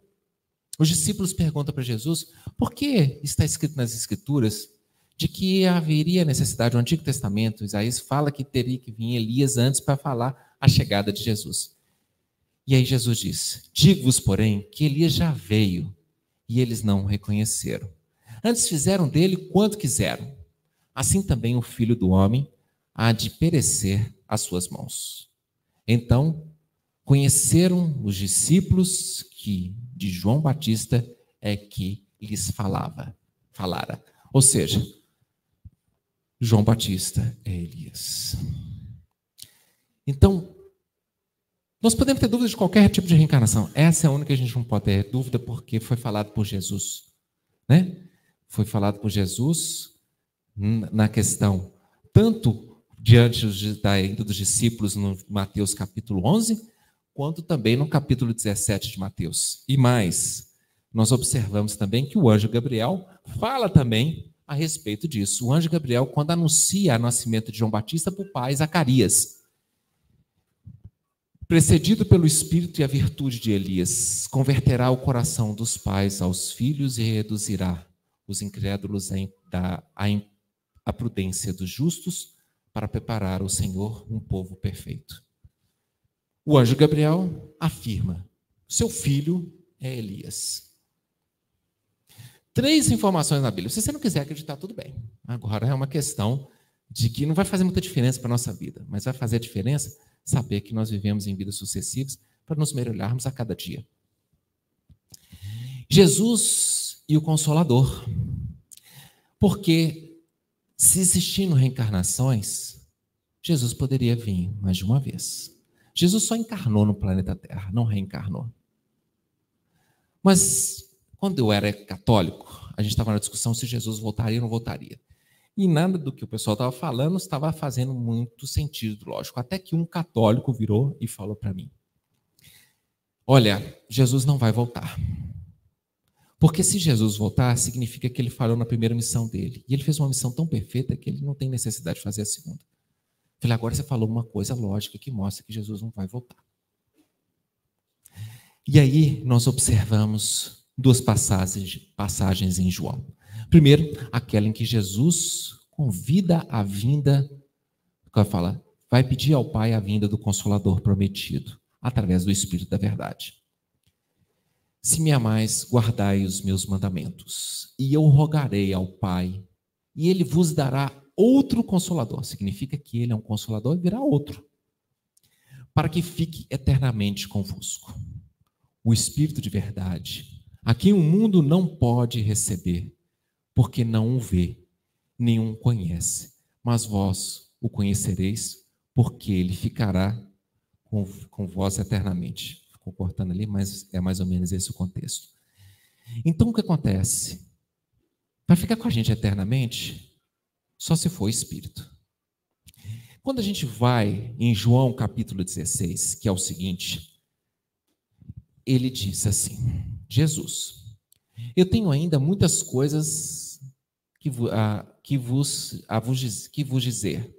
os discípulos perguntam para Jesus por que está escrito nas Escrituras de que haveria necessidade, no Antigo Testamento, Isaías fala que teria que vir Elias antes para falar a chegada de Jesus. E aí Jesus diz, digo-vos, porém, que Elias já veio e eles não o reconheceram. Antes fizeram dele quanto quiseram. Assim também o Filho do Homem há de perecer às suas mãos. Então, conheceram os discípulos que de João Batista é que lhes falara. Ou seja, João Batista é Elias. Então, nós podemos ter dúvidas de qualquer tipo de reencarnação. Essa é a única que a gente não pode ter dúvida porque foi falado por Jesus, né? Foi falado por Jesus na questão, tanto diante da ida dos discípulos no Mateus capítulo 11, quanto também no capítulo 17 de Mateus. E mais, nós observamos também que o anjo Gabriel fala também a respeito disso. O anjo Gabriel, quando anuncia o nascimento de João Batista para o pai Zacarias, precedido pelo espírito e a virtude de Elias, converterá o coração dos pais aos filhos e reduzirá os incrédulos à prudência dos justos para preparar ao Senhor um povo perfeito. O anjo Gabriel afirma, seu filho é Elias. 3 informações na Bíblia. Se você não quiser acreditar, tudo bem. Agora é uma questão de que não vai fazer muita diferença para a nossa vida, mas vai fazer a diferença saber que nós vivemos em vidas sucessivas para nos melhorarmos a cada dia. Jesus e o Consolador. Porque se existindo reencarnações, Jesus poderia vir mais de uma vez. Jesus só encarnou no planeta Terra, não reencarnou. Mas quando eu era católico, a gente estava na discussão se Jesus voltaria ou não voltaria. E nada do que o pessoal estava falando estava fazendo muito sentido, lógico. Até que um católico virou e falou para mim, olha, Jesus não vai voltar. Porque se Jesus voltar, significa que ele falhou na primeira missão dele. E ele fez uma missão tão perfeita que ele não tem necessidade de fazer a segunda. Falei, agora você falou uma coisa lógica que mostra que Jesus não vai voltar. E aí nós observamos 2 passagens em João. Primeiro, aquela em que Jesus convida a vinda, vai pedir ao Pai a vinda do Consolador prometido, através do Espírito da Verdade. Se me amais, guardai os meus mandamentos, e eu rogarei ao Pai, e ele vos dará outro Consolador. Significa que ele é um Consolador e virá outro, para que fique eternamente convosco. O Espírito de Verdade, a quem o mundo não pode receber, porque não o vê, nem o conhece, mas vós o conhecereis, porque ele ficará com vós eternamente. Ficou cortando ali, mas é mais ou menos esse o contexto. Então, o que acontece? Para ficar com a gente eternamente, só se for Espírito. Quando a gente vai em João capítulo 16, que é o seguinte, ele diz assim, Jesus, eu tenho ainda muitas coisas que vos dizer,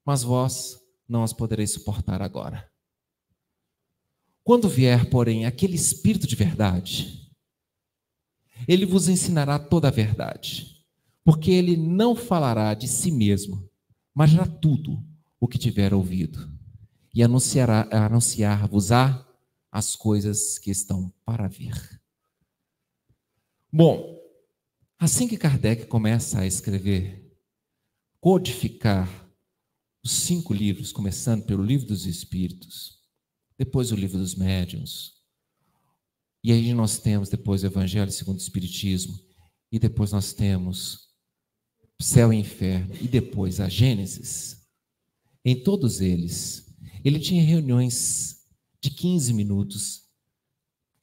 mas vós não as podereis suportar agora. Quando vier, porém, aquele Espírito de verdade, ele vos ensinará toda a verdade, porque ele não falará de si mesmo, mas dirá tudo o que tiver ouvido, e anunciar-vos-á as coisas que estão para vir. Bom, assim que Kardec começa a escrever, codificar os 5 livros, começando pelo Livro dos Espíritos, depois o Livro dos Médiuns, e aí nós temos depois o Evangelho segundo o Espiritismo, e depois nós temos Céu e Inferno, e depois a Gênesis, Em todos eles, ele tinha reuniões de 15 minutos,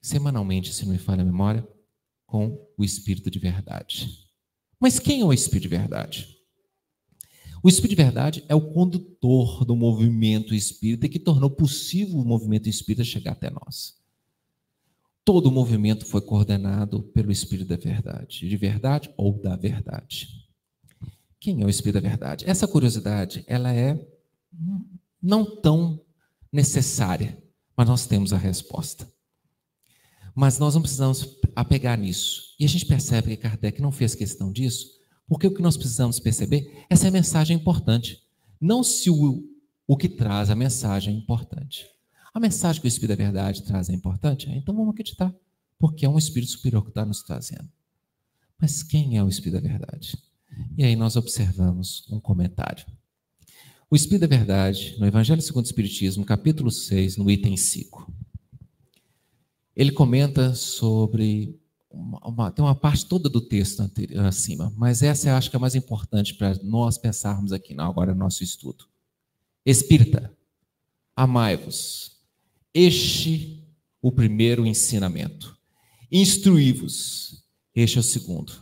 semanalmente, se não me falha a memória, com o Espírito de verdade. Mas quem é o Espírito de verdade? O Espírito de verdade é o condutor do movimento espírita que tornou possível o movimento espírita chegar até nós. Todo o movimento foi coordenado pelo Espírito da verdade, de verdade ou da verdade. Quem é o Espírito da verdade? Essa curiosidade, ela é não tão necessária, mas nós temos a resposta. Mas nós não precisamos apegar nisso. E a gente percebe que Kardec não fez questão disso, porque o que nós precisamos perceber, essa mensagem é importante. Não se o que traz a mensagem é importante. A mensagem que o Espírito da Verdade traz é importante? Então vamos acreditar, porque é um Espírito superior que está nos trazendo. Mas quem é o Espírito da Verdade? E aí nós observamos um comentário. O Espírito da Verdade, no Evangelho segundo o Espiritismo, capítulo 6, no item 5. Ele comenta sobre... tem uma parte toda do texto acima, mas essa eu acho que é a mais importante para nós pensarmos aqui agora no nosso estudo. Espírita, amai-vos. Este o primeiro ensinamento. Instruí-vos. Este é o segundo.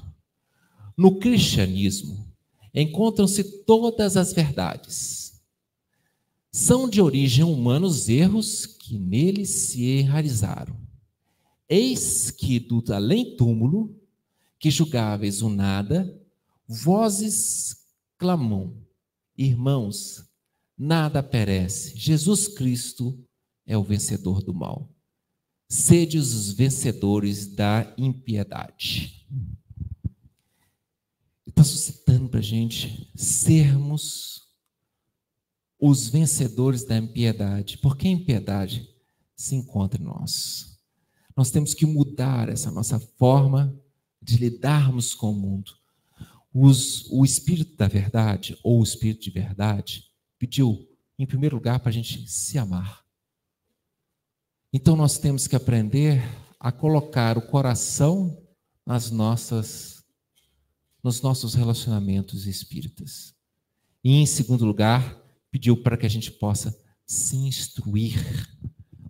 No cristianismo, encontram-se todas as verdades. São de origem humana os erros que nele se enraizaram. Eis que do além-túmulo, que julgáveis o nada, vozes clamam, irmãos, nada perece, Jesus Cristo é o vencedor do mal. Sede os vencedores da impiedade. Está suscitando para a gente sermos os vencedores da impiedade, porque a impiedade se encontra em nós. Nós temos que mudar essa nossa forma de lidarmos com o mundo. O Espírito da Verdade, ou o Espírito de Verdade, pediu, em primeiro lugar, para a gente se amar. Então, nós temos que aprender a colocar o coração nos nossos relacionamentos espíritas. E, em segundo lugar, pediu para que a gente possa se instruir.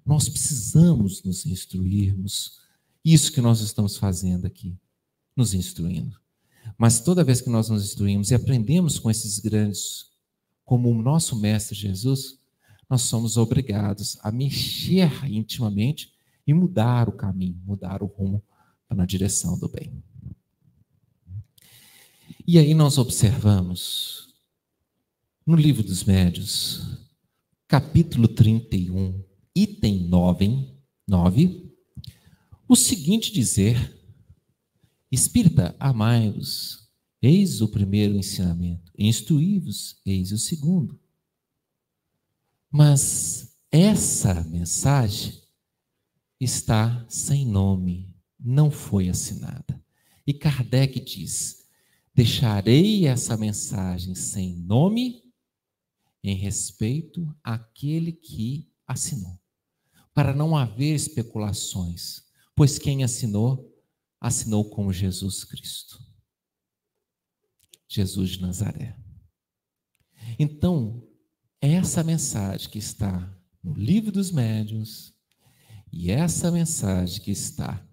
Nós precisamos nos instruirmos. Isso que nós estamos fazendo aqui, nos instruindo. Mas toda vez que nós nos instruímos e aprendemos com esses grandes, como o nosso Mestre Jesus, nós somos obrigados a mexer intimamente e mudar o caminho, mudar o rumo na direção do bem. E aí nós observamos, no Livro dos Médiuns, capítulo 31, item 9, o seguinte dizer: Espírita, amai-vos, eis o primeiro ensinamento, instruí-vos, eis o segundo. Mas essa mensagem está sem nome, não foi assinada. E Kardec diz: deixarei essa mensagem sem nome em respeito àquele que assinou, para não haver especulações, pois quem assinou como Jesus Cristo, Jesus de Nazaré. Então, essa mensagem que está no Livro dos Médiuns e essa mensagem que está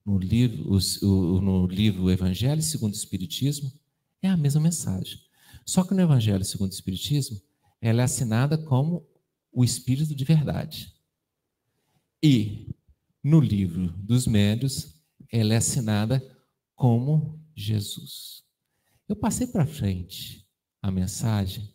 no livro Evangelho segundo o Espiritismo é a mesma mensagem. Só que no Evangelho segundo o Espiritismo, ela é assinada como o Espírito de Verdade. E no Livro dos Médiuns, ela é assinada como Jesus. Eu passei para frente a mensagem.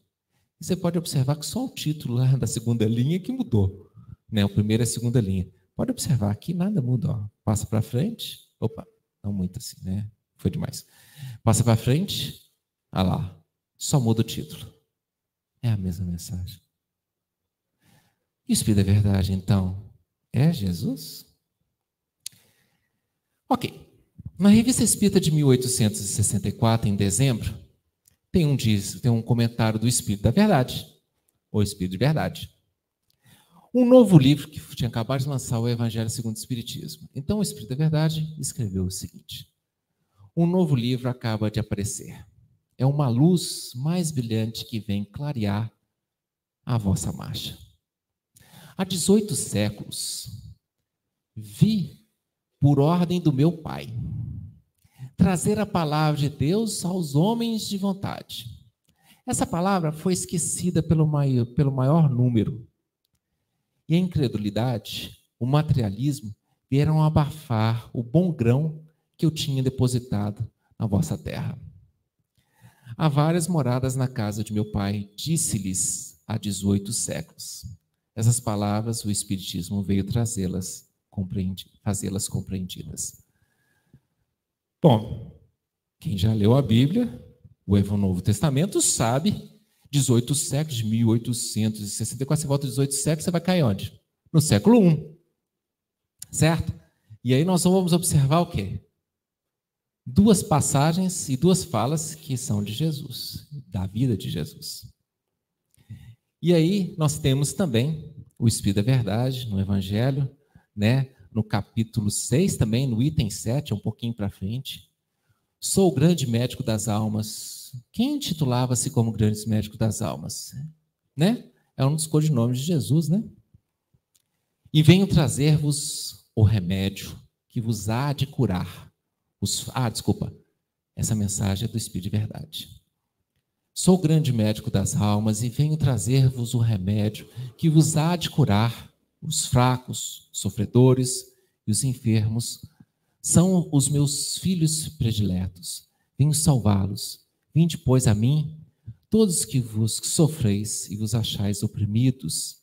Você pode observar que só o título lá da segunda linha que mudou, né? O primeiro é a segunda linha. Pode observar que nada muda, ó. Passa para frente. Opa, não muito assim, né? Foi demais. Passa para frente. Ah lá, só muda o título. É a mesma mensagem. E o Espírito da Verdade, então, é Jesus? Ok. Na Revista Espírita de 1864, em dezembro, tem um comentário do Espírito da Verdade, ou Espírito de Verdade. Um novo livro que tinha acabado de lançar, o Evangelho segundo o Espiritismo. Então, o Espírito da Verdade escreveu o seguinte: um novo livro acaba de aparecer. É uma luz mais brilhante que vem clarear a vossa marcha. Há 18 séculos, vi, por ordem do meu Pai, trazer a palavra de Deus aos homens de vontade. Essa palavra foi esquecida pelo maior número. E a incredulidade, o materialismo, vieram abafar o bom grão que eu tinha depositado na vossa terra. Há várias moradas na casa de meu Pai, disse-lhes há 18 séculos. Essas palavras, o Espiritismo veio trazê-las, fazê-las compreendidas. Bom, quem já leu a Bíblia, o Novo Testamento, sabe, 18 séculos, de 1864, você volta 18 séculos, você vai cair onde? No século I, certo? E aí nós vamos observar o quê? Duas passagens e duas falas que são de Jesus, da vida de Jesus. E aí nós temos também o Espírito da Verdade no Evangelho, né? No capítulo 6 também, no item 7, um pouquinho para frente. Sou o grande médico das almas. Quem titulava-se como grande médico das almas? Né? É um dos codinomes de Jesus, né? E venho trazer-vos o remédio que vos há de curar. Essa mensagem é do Espírito de Verdade. Sou o grande médico das almas e venho trazer-vos o remédio que vos há de curar. Os fracos, os sofredores e os enfermos são os meus filhos prediletos. Venho salvá-los. Vinde, pois, a mim, todos que vos sofreis e vos achais oprimidos,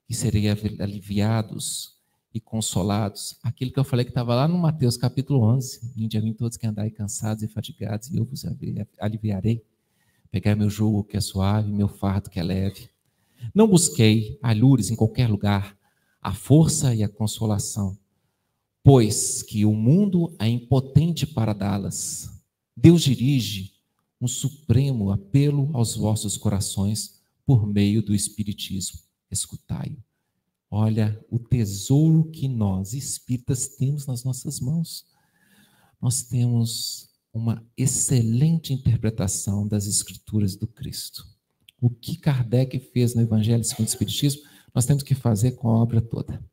e serei aliviados e consolados. Aquilo que eu falei que estava lá no Mateus capítulo 11. Vinde a mim todos que andai cansados e fatigados, e eu vos aliviarei. Pegai meu jugo que é suave, meu fardo que é leve. Não busquei alhures em qualquer lugar, a força e a consolação, pois que o mundo é impotente para dá-las. Deus dirige um supremo apelo aos vossos corações por meio do Espiritismo. Escutai-o. Olha o tesouro que nós, espíritas, temos nas nossas mãos. Nós temos uma excelente interpretação das Escrituras do Cristo. O que Kardec fez no Evangelho segundo o Espiritismo, nós temos que fazer com a obra toda,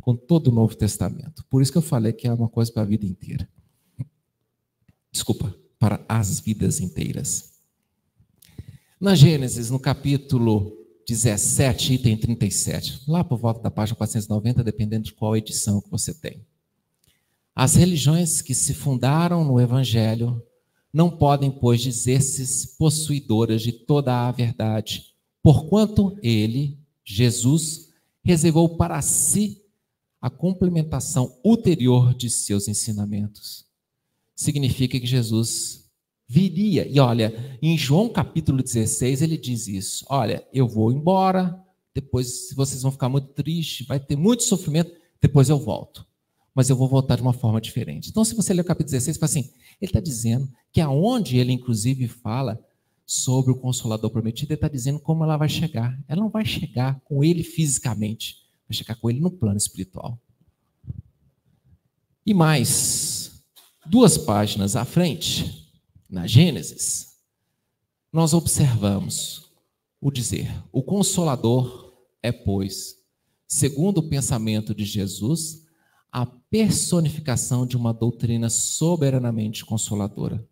com todo o Novo Testamento. Por isso que eu falei que é uma coisa para a vida inteira. Desculpa, para as vidas inteiras. Na Gênesis, no capítulo 17, item 37, lá por volta da página 490, dependendo de qual edição que você tem. As religiões que se fundaram no Evangelho não podem, pois, dizer-se possuidoras de toda a verdade, porquanto ele, Jesus, reservou para si a complementação ulterior de seus ensinamentos. Significa que Jesus viria. E olha, em João capítulo 16, ele diz isso. Olha, eu vou embora, depois vocês vão ficar muito tristes, vai ter muito sofrimento, depois eu volto. Mas eu vou voltar de uma forma diferente. Então, se você ler o capítulo 16, fala assim, ele está dizendo que aonde ele, inclusive, fala sobre o Consolador prometido, ele está dizendo como ela vai chegar. Ela não vai chegar com ele fisicamente, vai chegar com ele no plano espiritual. E mais, 2 páginas à frente, na Gênesis, nós observamos o dizer, o Consolador é, pois, segundo o pensamento de Jesus, a personificação de uma doutrina soberanamente consoladora,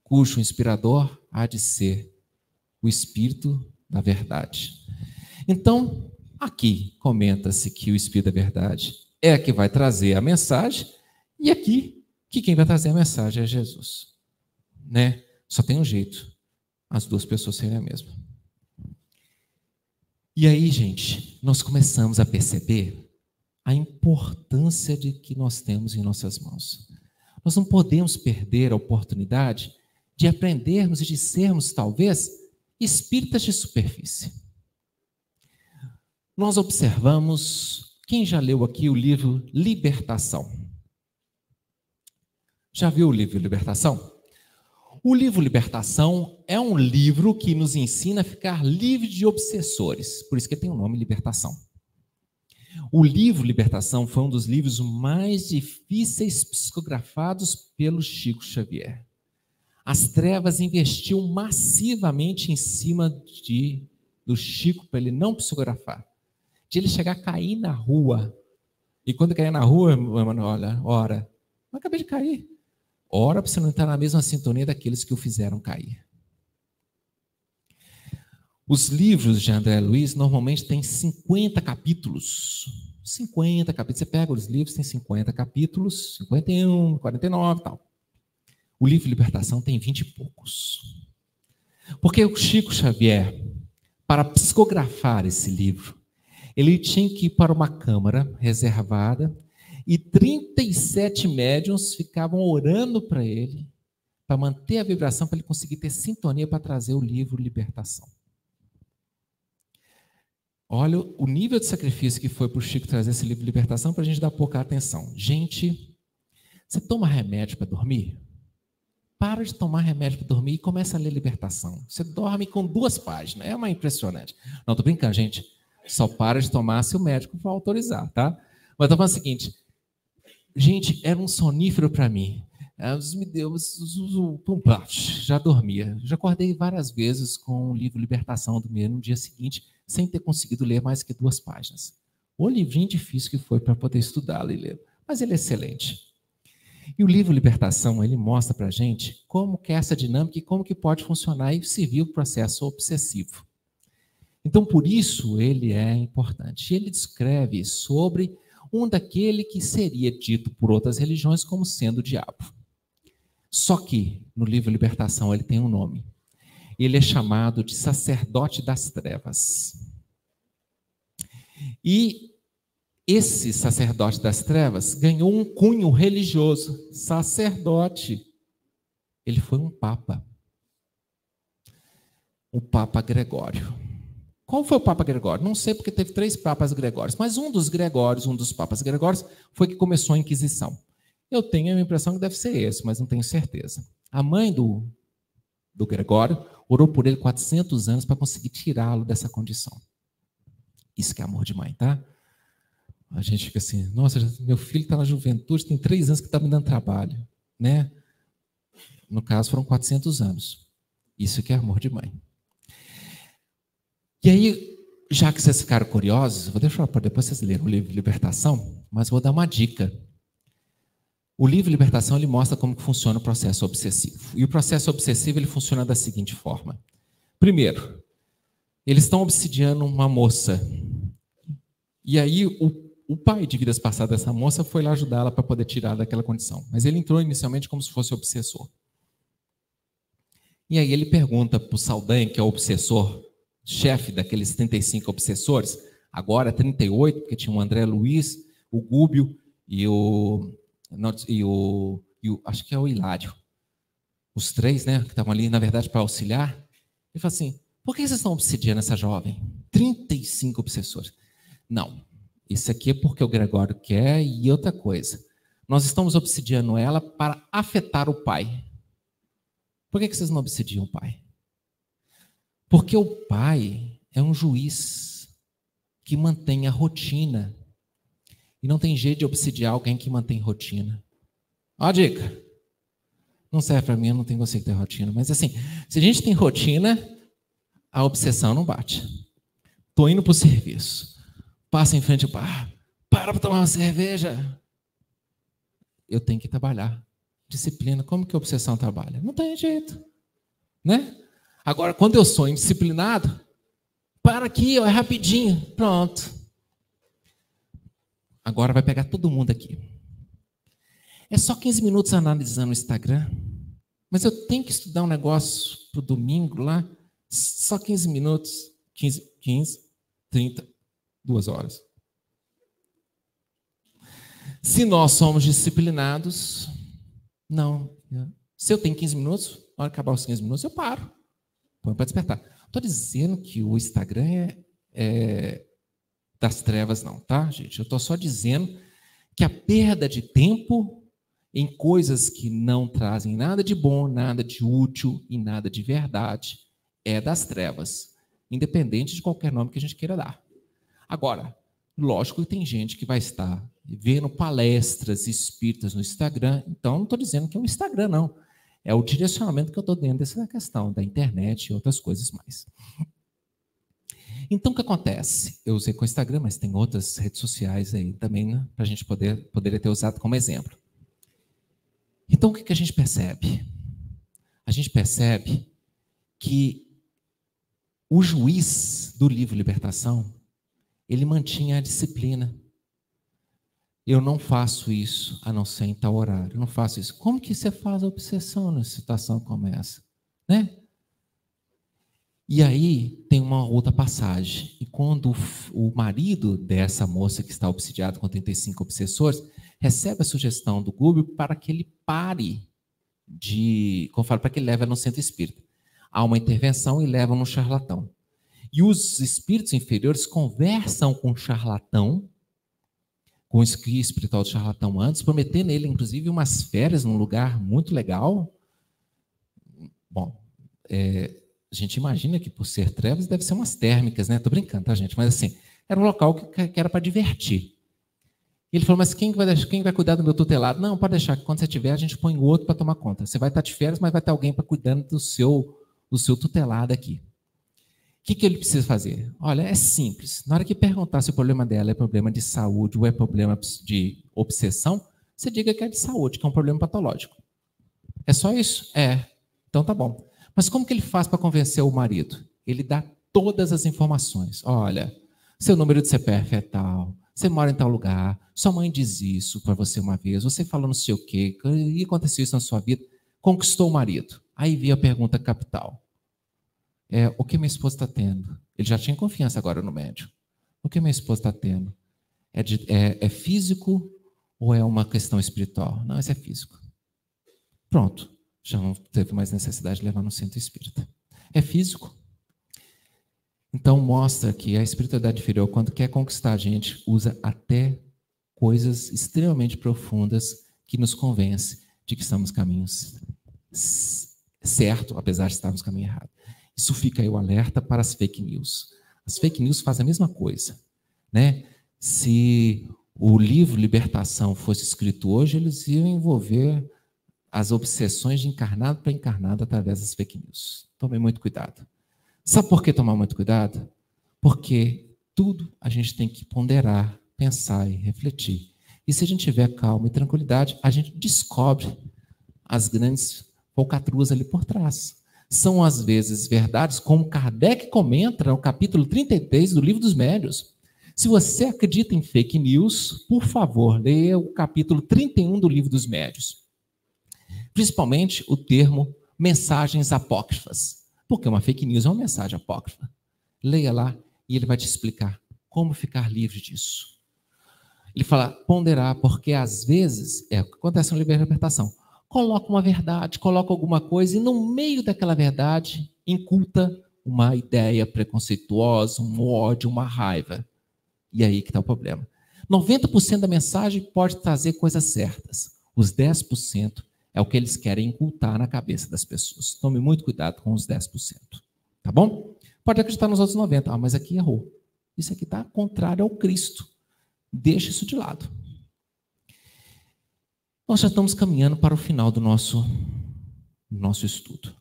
cujo inspirador há de ser o Espírito da Verdade. Então, aqui comenta-se que o Espírito da Verdade é que vai trazer a mensagem, e aqui que quem vai trazer a mensagem é Jesus. Né? Só tem um jeito, as duas pessoas serem a mesma. E aí, gente, nós começamos a perceber a importância de que nós temos em nossas mãos. Nós não podemos perder a oportunidade de aprendermos e de sermos, talvez, espíritas de superfície. Nós observamos, quem já leu aqui o livro Libertação? Já viu o livro Libertação? O livro Libertação é um livro que nos ensina a ficar livre de obsessores, por isso que tem o nome Libertação. O livro Libertação foi um dos livros mais difíceis psicografados pelo Chico Xavier. As trevas investiu massivamente em cima do Chico para ele não psicografar, de ele chegar a cair na rua. E quando cair na rua, mano, olha, ora, eu acabei de cair. Ora para você não entrar na mesma sintonia daqueles que o fizeram cair. Os livros de André Luiz normalmente têm 50 capítulos. 50 capítulos. Você pega os livros, tem 50 capítulos, 51, 49 e tal. O livro Libertação tem 20 e poucos. Porque o Chico Xavier, para psicografar esse livro, ele tinha que ir para uma câmara reservada e 37 médiuns ficavam orando para ele, para manter a vibração, para ele conseguir ter sintonia para trazer o livro Libertação. Olha o nível de sacrifício que foi para o Chico trazer esse livro de Libertação, para a gente dar pouca atenção. Gente, você toma remédio para dormir? Para de tomar remédio para dormir e começa a ler Libertação. Você dorme com 2 páginas, é uma impressionante. Não, estou brincando, gente. Só para de tomar se o médico for autorizar, tá? Mas estou falando o seguinte, gente, era um sonífero para mim. Me deu, já dormia. Já acordei várias vezes com o livro Libertação do no dia seguinte, sem ter conseguido ler mais que 2 páginas. O livrinho difícil que foi para poder estudá-lo e ler, mas ele é excelente. E o livro Libertação, ele mostra para a gente como que é essa dinâmica e como que pode funcionar e servir o processo obsessivo. Então, por isso, ele é importante. Ele descreve sobre um daquele que seria dito por outras religiões como sendo o diabo. Só que, no livro Libertação, ele tem um nome. Ele é chamado de sacerdote das trevas. E esse sacerdote das trevas ganhou um cunho religioso. Sacerdote. Ele foi um papa. O Papa Gregório. Qual foi o Papa Gregório? Não sei, porque teve 3 papas Gregórios, mas um dos papas Gregórios, foi que começou a Inquisição. Eu tenho a impressão que deve ser esse, mas não tenho certeza. A mãe do Gregório orou por ele 400 anos para conseguir tirá-lo dessa condição. Isso que é amor de mãe, tá? A gente fica assim, nossa, meu filho está na juventude, tem 3 anos que está me dando trabalho, né? No caso, foram 400 anos. Isso que é amor de mãe. E aí, já que vocês ficaram curiosos, vou deixar para depois vocês lerem o livro Libertação, mas vou dar uma dica. O livro Libertação, ele mostra como que funciona o processo obsessivo. E o processo obsessivo, ele funciona da seguinte forma. Primeiro, eles estão obsidiando uma moça. E aí, o pai de vidas passadas dessa moça foi lá ajudá-la para poder tirar daquela condição. Mas ele entrou inicialmente como se fosse obsessor. E aí ele pergunta para o Saldanha, que é o obsessor, chefe daqueles 35 obsessores, agora 38, porque tinha o André Luiz, o Gúbio e acho que é o Hilário. Os 3, né, que estavam ali, na verdade, para auxiliar. Ele fala assim, por que vocês estão obsidiando essa jovem? 35 obsessores. Não, isso aqui é porque o Gregório quer e outra coisa. Nós estamos obsidiando ela para afetar o pai. Por que vocês não obsidiam o pai? Porque o pai é um juiz que mantém a rotina. E não tem jeito de obsidiar alguém que mantém rotina. Ó a dica. Não serve para mim, eu não tenho você que tem rotina. Mas assim, se a gente tem rotina, a obsessão não bate. Estou indo para o serviço. Passa em frente ao bar. Para tomar uma cerveja. Eu tenho que trabalhar. Disciplina. Como que a obsessão trabalha? Não tem jeito. Né? Agora, quando eu sou indisciplinado, para aqui, ó, é rapidinho. Pronto. Agora vai pegar todo mundo aqui. É só 15 minutos analisando o Instagram. Mas eu tenho que estudar um negócio para o domingo lá. Só 15 minutos. 15, 30, 2 horas. Se nós somos disciplinados, não. Se eu tenho 15 minutos, na hora que acabar os 15 minutos, eu paro. Põe para despertar. Estou dizendo que o Instagram é das trevas, não, tá, gente? Eu estou só dizendo que a perda de tempo em coisas que não trazem nada de bom, nada de útil e nada de verdade é das trevas, independente de qualquer nome que a gente queira dar. Agora, lógico que tem gente que vai estar vendo palestras espíritas no Instagram, então não estou dizendo que é o Instagram, não. É o direcionamento que eu estou dentro dessa questão da internet e outras coisas mais. Então, o que acontece? Eu usei com o Instagram, mas tem outras redes sociais aí também, né, para a gente poderia ter usado como exemplo. Então, o que a gente percebe? A gente percebe que o juiz do livro Libertação, ele mantinha a disciplina. Eu não faço isso a não ser em tal horário. Eu não faço isso. Como que você faz a obsessão numa situação como essa? Né? E aí tem uma outra passagem. E quando o marido dessa moça que está obsidiada com 35 obsessores recebe a sugestão do Google para que ele pare como eu falo, para que ele leve no centro espírita. Há uma intervenção e levam no charlatão. E os espíritos inferiores conversam com o charlatão, com o guia espiritual do charlatão antes, prometendo ele, inclusive, umas férias num lugar muito legal. Bom, a gente imagina que por ser trevas deve ser umas térmicas, né? Estou brincando, tá, gente? Mas assim, era um local que era para divertir. E ele falou, mas quem vai cuidar do meu tutelado? Não, pode deixar, que quando você tiver, a gente põe o outro para tomar conta. Você vai estar de férias, mas vai ter alguém para cuidando do seu tutelado aqui. O que ele precisa fazer? Olha, é simples. Na hora que perguntar se o problema dela é problema de saúde ou é problema de obsessão, você diga que é de saúde, que é um problema patológico. É só isso? É. Então tá bom. Mas como que ele faz para convencer o marido? Ele dá todas as informações. Olha, seu número de CPF é tal, você mora em tal lugar, sua mãe diz isso para você uma vez, você falou não sei o quê, e aconteceu isso na sua vida, conquistou o marido. Aí vem a pergunta capital. O que minha esposa está tendo? Ele já tinha confiança agora no médium. O que minha esposa está tendo? É físico ou é uma questão espiritual? Não, isso é físico. Pronto. Já não teve mais necessidade de levar no centro espírita. É físico. Então mostra que a espiritualidade inferior, quando quer conquistar a gente, usa até coisas extremamente profundas que nos convencem de que estamos caminhos certo, apesar de estarmos no caminho errado. Isso fica aí o alerta para as fake news. As fake news fazem a mesma coisa, né? Se o livro Libertação fosse escrito hoje, eles iam envolver as obsessões de encarnado para encarnado através das fake news. Tome muito cuidado. Sabe por que tomar muito cuidado? Porque tudo a gente tem que ponderar, pensar e refletir. E se a gente tiver calma e tranquilidade, a gente descobre as grandes falcatruas ali por trás. São, às vezes, verdades, como Kardec comenta no capítulo 33 do Livro dos Médiuns. Se você acredita em fake news, por favor, leia o capítulo 31 do Livro dos Médiuns. Principalmente o termo mensagens apócrifas. Porque uma fake news é uma mensagem apócrifa. Leia lá e ele vai te explicar como ficar livre disso. Ele fala ponderar, porque às vezes, é o que acontece no Libertação. Coloca uma verdade, coloca alguma coisa e no meio daquela verdade inculta uma ideia preconceituosa, um ódio, uma raiva. E aí que está o problema. 90% da mensagem pode trazer coisas certas. Os 10% é o que eles querem incultar na cabeça das pessoas. Tome muito cuidado com os 10%. Tá bom? Pode acreditar nos outros 90%. Mas aqui errou. Isso aqui está contrário ao Cristo. Deixa isso de lado. Nós já estamos caminhando para o final do nosso estudo,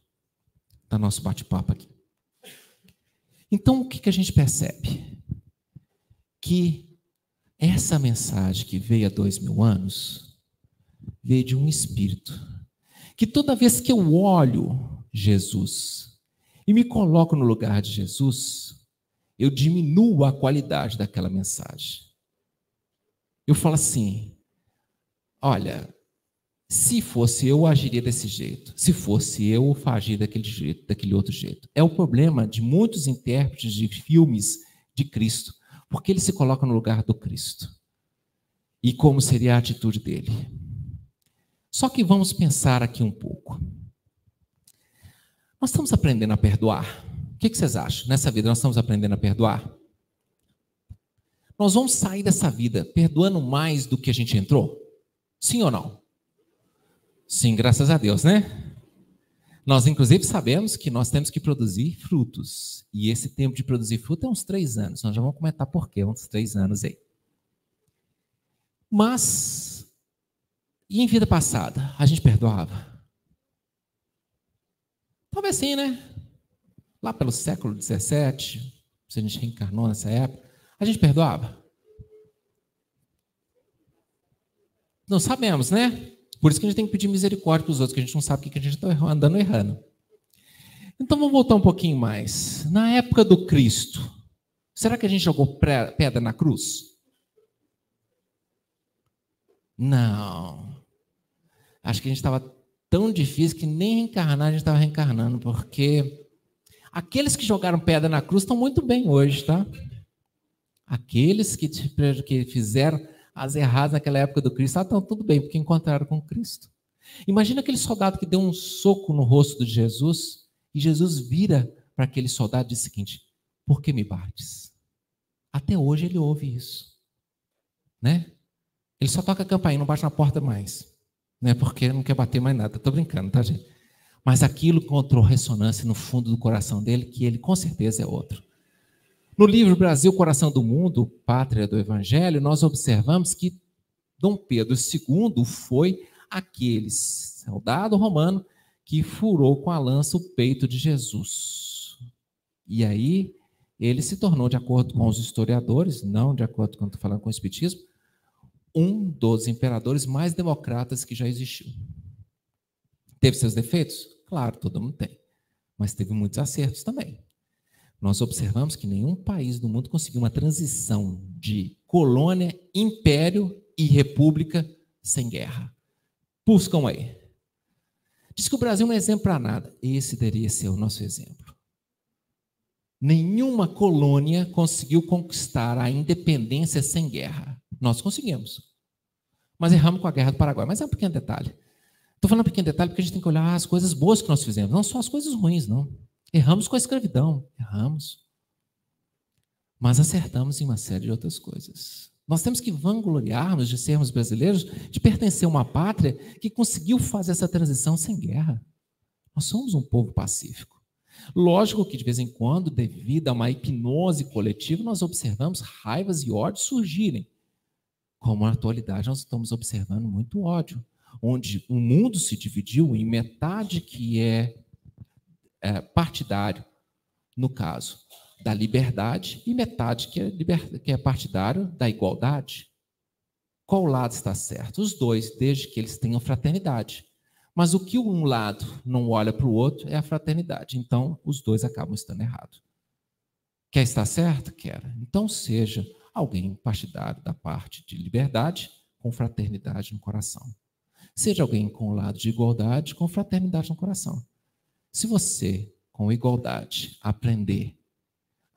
do nosso bate-papo aqui. Então, o que a gente percebe? Que essa mensagem que veio há 2000 anos, veio de um espírito, que toda vez que eu olho Jesus e me coloco no lugar de Jesus, eu diminuo a qualidade daquela mensagem. Eu falo assim, olha, se fosse eu agiria desse jeito, se fosse eu agiria daquele jeito, daquele outro jeito. É o problema de muitos intérpretes de filmes de Cristo, porque ele se coloca no lugar do Cristo. E como seria a atitude dele? Só que vamos pensar aqui um pouco. Nós estamos aprendendo a perdoar. O que vocês acham? Nessa vida nós estamos aprendendo a perdoar? Nós vamos sair dessa vida perdoando mais do que a gente entrou? Sim ou não? Sim, graças a Deus, né? Nós, inclusive, sabemos que nós temos que produzir frutos. E esse tempo de produzir fruto é uns 3 anos. Nós já vamos comentar por quê, uns 3 anos aí. Mas, e em vida passada, a gente perdoava? Talvez sim, né? Lá pelo século XVII, se a gente reencarnou nessa época, a gente perdoava? Não sabemos, né? Por isso que a gente tem que pedir misericórdia para os outros, que a gente não sabe o que a gente está andando errando. Então vamos voltar um pouquinho mais. Na época do Cristo, será que a gente jogou pedra na cruz? Não. Acho que a gente estava tão difícil que nem reencarnar a gente estava reencarnando, porque aqueles que jogaram pedra na cruz estão muito bem hoje, tá? Aqueles que fizeram as erradas naquela época do Cristo estão tudo bem, porque encontraram com Cristo. Imagina aquele soldado que deu um soco no rosto de Jesus e Jesus vira para aquele soldado e diz o seguinte: por que me bates? Até hoje ele ouve isso, né? Ele só toca a campainha, não bate na porta mais, né? Porque não quer bater mais nada. Estou brincando, tá, gente? Mas aquilo encontrou ressonância no fundo do coração dele, que ele com certeza é outro. No livro Brasil, Coração do Mundo, Pátria do Evangelho, nós observamos que Dom Pedro II foi aquele soldado romano que furou com a lança o peito de Jesus. E aí ele se tornou, de acordo com os historiadores, não de acordo com o que estou falando com o Espiritismo, um dos imperadores mais democratas que já existiu. Teve seus defeitos? Claro, todo mundo tem. Mas teve muitos acertos também. Nós observamos que nenhum país do mundo conseguiu uma transição de colônia, império e república sem guerra. Buscam aí. Diz que o Brasil não é exemplo para nada. Esse deveria ser o nosso exemplo. Nenhuma colônia conseguiu conquistar a independência sem guerra. Nós conseguimos. Mas erramos com a Guerra do Paraguai. Mas é um pequeno detalhe. Estou falando um pequeno detalhe porque a gente tem que olhar as coisas boas que nós fizemos. Não só as coisas ruins, não. Erramos com a escravidão. Erramos. Mas acertamos em uma série de outras coisas. Nós temos que vangloriarmos de sermos brasileiros, de pertencer a uma pátria que conseguiu fazer essa transição sem guerra. Nós somos um povo pacífico. Lógico que, de vez em quando, devido a uma hipnose coletiva, nós observamos raivas e ódios surgirem. Como na atualidade nós estamos observando muito ódio, onde o mundo se dividiu em metade que é partidário, no caso da liberdade, e metade que é partidário da igualdade. Qual lado está certo? Os dois, desde que eles tenham fraternidade. Mas o que um lado não olha para o outro é a fraternidade. Então, os dois acabam estando errados. Quer estar certo? Quer. Então, seja alguém partidário da parte de liberdade, com fraternidade no coração. Seja alguém com o lado de igualdade, com fraternidade no coração. Se você, com igualdade, aprender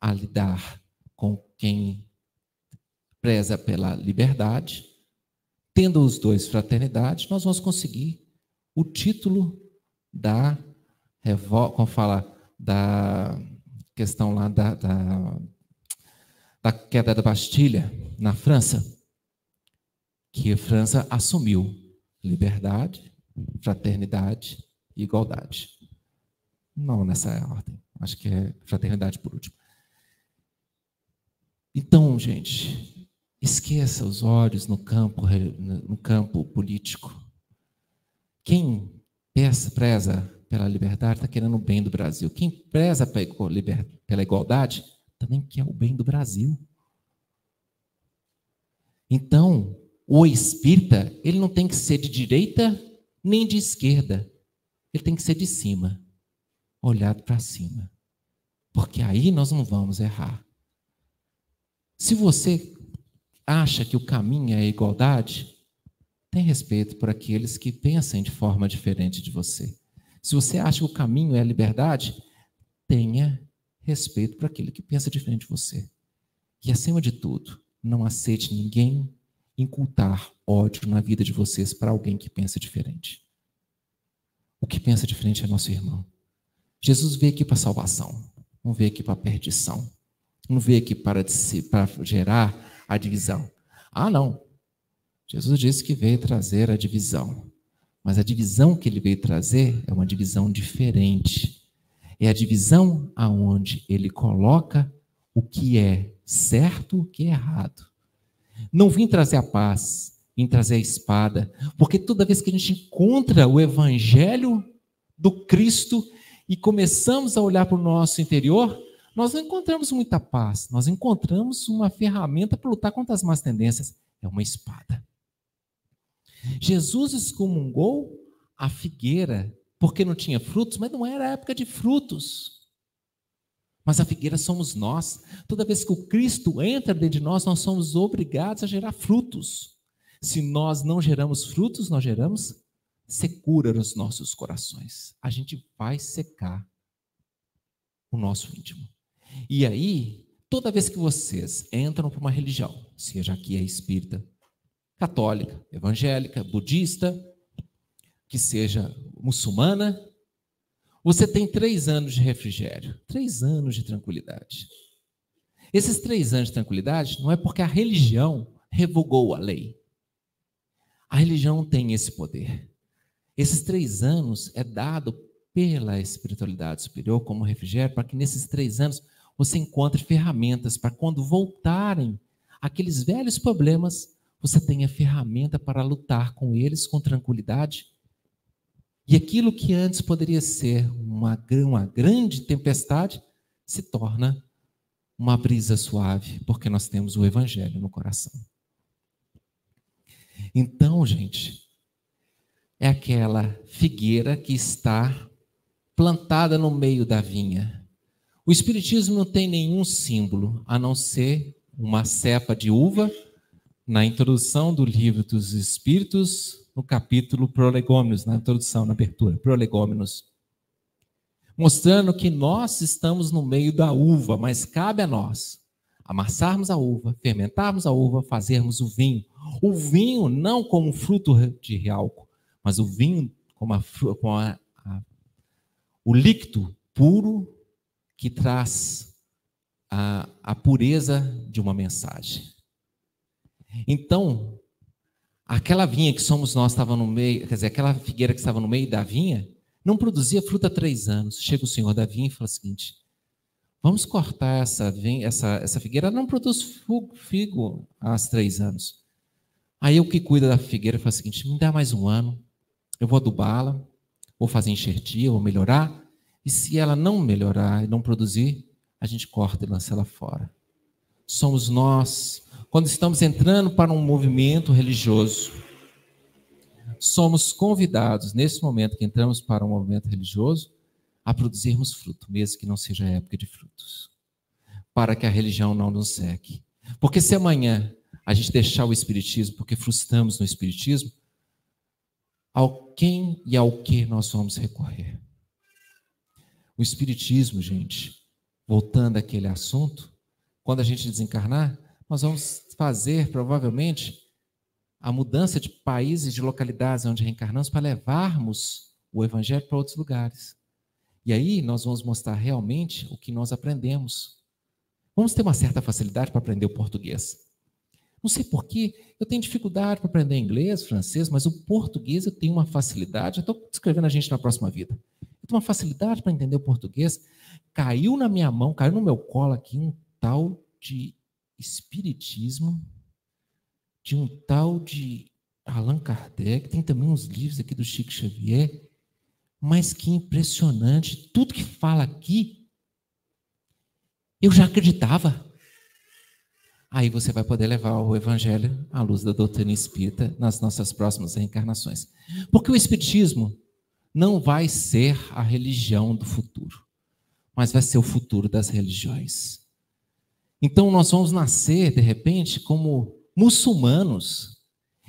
a lidar com quem preza pela liberdade, tendo os dois fraternidade, nós vamos conseguir o título da como fala, da questão lá da queda da Bastilha na França, que a França assumiu liberdade, fraternidade e igualdade. Não nessa ordem, acho que é fraternidade por último. Então, gente, esqueça os olhos no campo político. Quem preza pela liberdade está querendo o bem do Brasil. Quem preza pela igualdade também quer o bem do Brasil. Então, o espírita, ele não tem que ser de direita nem de esquerda. Ele tem que ser de cima, olhado para cima. Porque aí nós não vamos errar. Se você acha que o caminho é a igualdade, tenha respeito por aqueles que pensem de forma diferente de você. Se você acha que o caminho é a liberdade, tenha respeito por aquele que pensa diferente de você. E, acima de tudo, não aceite ninguém incultar ódio na vida de vocês para alguém que pensa diferente. O que pensa diferente é nosso irmão. Jesus veio aqui para salvação, não veio aqui para perdição. Não veio aqui para gerar a divisão. Ah, não. Jesus disse que veio trazer a divisão. Mas a divisão que ele veio trazer é uma divisão diferente. É a divisão aonde ele coloca o que é certo e o que é errado. Não vim trazer a paz, vim trazer a espada. Porque toda vez que a gente encontra o evangelho do Cristo e começamos a olhar para o nosso interior, nós não encontramos muita paz, nós encontramos uma ferramenta para lutar contra as más tendências, é uma espada. Jesus excomungou a figueira porque não tinha frutos, mas não era época de frutos. Mas a figueira somos nós. Toda vez que o Cristo entra dentro de nós, nós somos obrigados a gerar frutos. Se nós não geramos frutos, nós geramos secura nos nossos corações. A gente vai secar o nosso íntimo. E aí, toda vez que vocês entram para uma religião, seja aqui a espírita, católica, evangélica, budista, que seja muçulmana, você tem 3 anos de refrigério, 3 anos de tranquilidade. Esses 3 anos de tranquilidade não é porque a religião revogou a lei. A religião não tem esse poder. Esses 3 anos é dado pela espiritualidade superior como refrigério, para que nesses 3 anos você encontre ferramentas para quando voltarem aqueles velhos problemas, você tenha ferramenta para lutar com eles com tranquilidade. E aquilo que antes poderia ser uma grande tempestade, se torna uma brisa suave, porque nós temos o Evangelho no coração. Então, gente, é aquela figueira que está plantada no meio da vinha. O Espiritismo não tem nenhum símbolo, a não ser uma cepa de uva, na introdução do Livro dos Espíritos, no capítulo Prolegômenos, na introdução, na abertura, Prolegômenos, mostrando que nós estamos no meio da uva, mas cabe a nós amassarmos a uva, fermentarmos a uva, fazermos o vinho. O vinho não como fruto de álcool, mas o vinho como o líquido puro que traz a pureza de uma mensagem. Então, aquela vinha que somos nós estava no meio, quer dizer, aquela figueira que estava no meio da vinha, não produzia fruta há 3 anos. Chega o senhor da vinha e fala o seguinte: vamos cortar essa figueira, ela não produz figo há 3 anos. Aí o que cuida da figueira fala o seguinte: me dá mais 1 ano, eu vou adubá-la, vou fazer enxertia, vou melhorar, e se ela não melhorar e não produzir, a gente corta e lança ela fora. Somos nós, quando estamos entrando para um movimento religioso, somos convidados, nesse momento que entramos para um movimento religioso, a produzirmos fruto, mesmo que não seja a época de frutos, para que a religião não nos seque. Porque se amanhã a gente deixar o Espiritismo, porque frustramos no Espiritismo, ao quem e ao que nós vamos recorrer? O Espiritismo, gente, voltando àquele assunto, quando a gente desencarnar, nós vamos fazer, provavelmente, a mudança de países, de localidades onde reencarnamos, para levarmos o Evangelho para outros lugares. E aí nós vamos mostrar realmente o que nós aprendemos. Vamos ter uma certa facilidade para aprender o português. Não sei porquê, eu tenho dificuldade para aprender inglês, francês, mas o português eu tenho uma facilidade. Eu estou escrevendo a gente na próxima vida. Eu tenho uma facilidade para entender o português. Caiu na minha mão, caiu no meu colo aqui um tal de espiritismo, de um tal de Allan Kardec, tem também uns livros aqui do Chico Xavier, mas que impressionante, tudo que fala aqui, eu já acreditava. Aí você vai poder levar o Evangelho à luz da doutrina espírita nas nossas próximas reencarnações. Porque o Espiritismo não vai ser a religião do futuro, mas vai ser o futuro das religiões. Então nós vamos nascer, de repente, como muçulmanos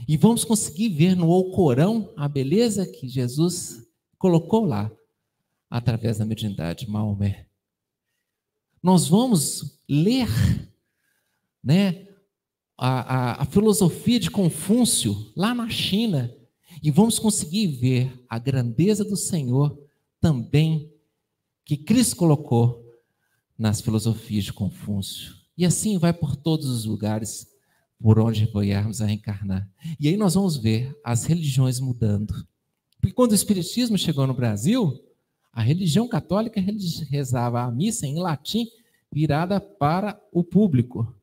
e vamos conseguir ver no Alcorão a beleza que Jesus colocou lá, através da mediunidade de Maomé. Nós vamos ler, né, a filosofia de Confúcio lá na China e vamos conseguir ver a grandeza do Senhor também que Cristo colocou nas filosofias de Confúcio. E assim vai por todos os lugares por onde viermos a reencarnar. E aí nós vamos ver as religiões mudando. Porque quando o Espiritismo chegou no Brasil, a religião católica rezava a missa em latim virada para o público.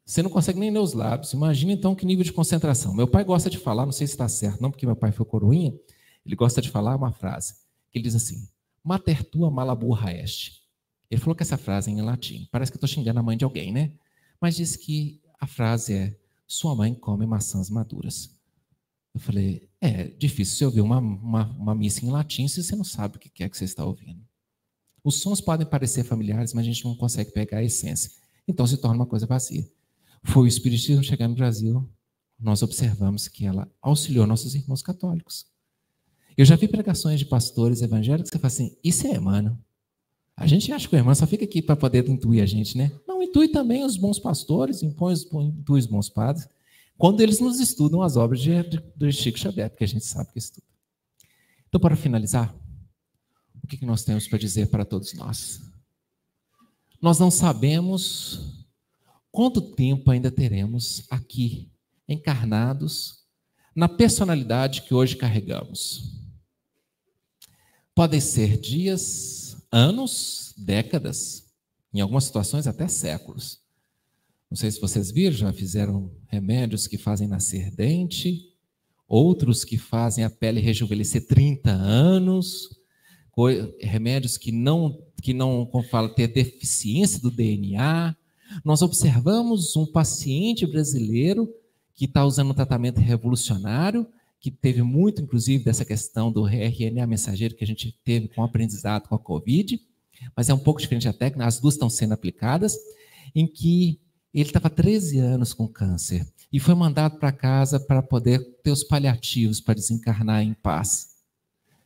Você não consegue nem ler os lábios. Imagina então que nível de concentração. Meu pai gosta de falar, não sei se está certo, não, porque meu pai foi coroinha, ele gosta de falar uma frase, que ele diz assim: Mater tua malaburra est. Ele falou que essa frase é em latim. Parece que eu estou xingando a mãe de alguém, né? Mas disse que a frase é: sua mãe come maçãs maduras. Eu falei: é difícil você ouvir uma missa em latim se você não sabe o que é que você está ouvindo. Os sons podem parecer familiares, mas a gente não consegue pegar a essência. Então se torna uma coisa vazia. Foi o Espiritismo chegar no Brasil, nós observamos que ela auxiliou nossos irmãos católicos. Eu já vi pregações de pastores evangélicos que falam assim: isso é Emmanuel. A gente acha que o irmão só fica aqui para poder intuir a gente, né? Não, intui também os bons pastores, intui os bons padres, quando eles nos estudam as obras do Chico Xavier, porque a gente sabe que estuda. Então, para finalizar, o que nós temos para dizer para todos nós? Nós não sabemos quanto tempo ainda teremos aqui, encarnados, na personalidade que hoje carregamos. Podem ser dias, anos, décadas, em algumas situações até séculos. Não sei se vocês viram, já fizeram remédios que fazem nascer dente, outros que fazem a pele rejuvenescer 30 anos, remédios que não como fala, ter deficiência do DNA. Nós observamos um paciente brasileiro que está usando um tratamento revolucionário, que teve muito, inclusive, dessa questão do RNA mensageiro que a gente teve com o aprendizado com a Covid, mas é um pouco diferente até, que as duas estão sendo aplicadas, em que ele estava 13 anos com câncer e foi mandado para casa para poder ter os paliativos para desencarnar em paz.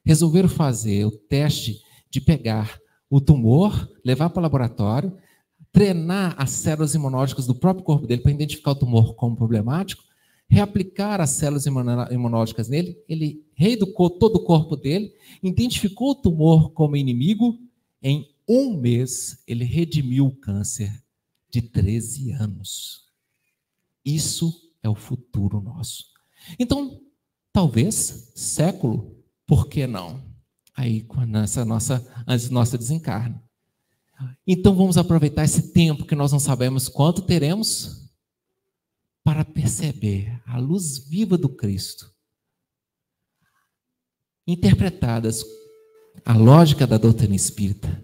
Resolveram fazer o teste de pegar o tumor, levar para o laboratório, treinar as células imunológicas do próprio corpo dele para identificar o tumor como problemático, reaplicar as células imunológicas nele, ele reeducou todo o corpo dele, identificou o tumor como inimigo, em 1 mês ele redimiu o câncer de 13 anos. Isso é o futuro nosso. Então, talvez, século, por que não? Aí, antes do nosso desencarne. Então, vamos aproveitar esse tempo que nós não sabemos quanto teremos, para perceber a luz viva do Cristo, interpretadas a lógica da doutrina espírita,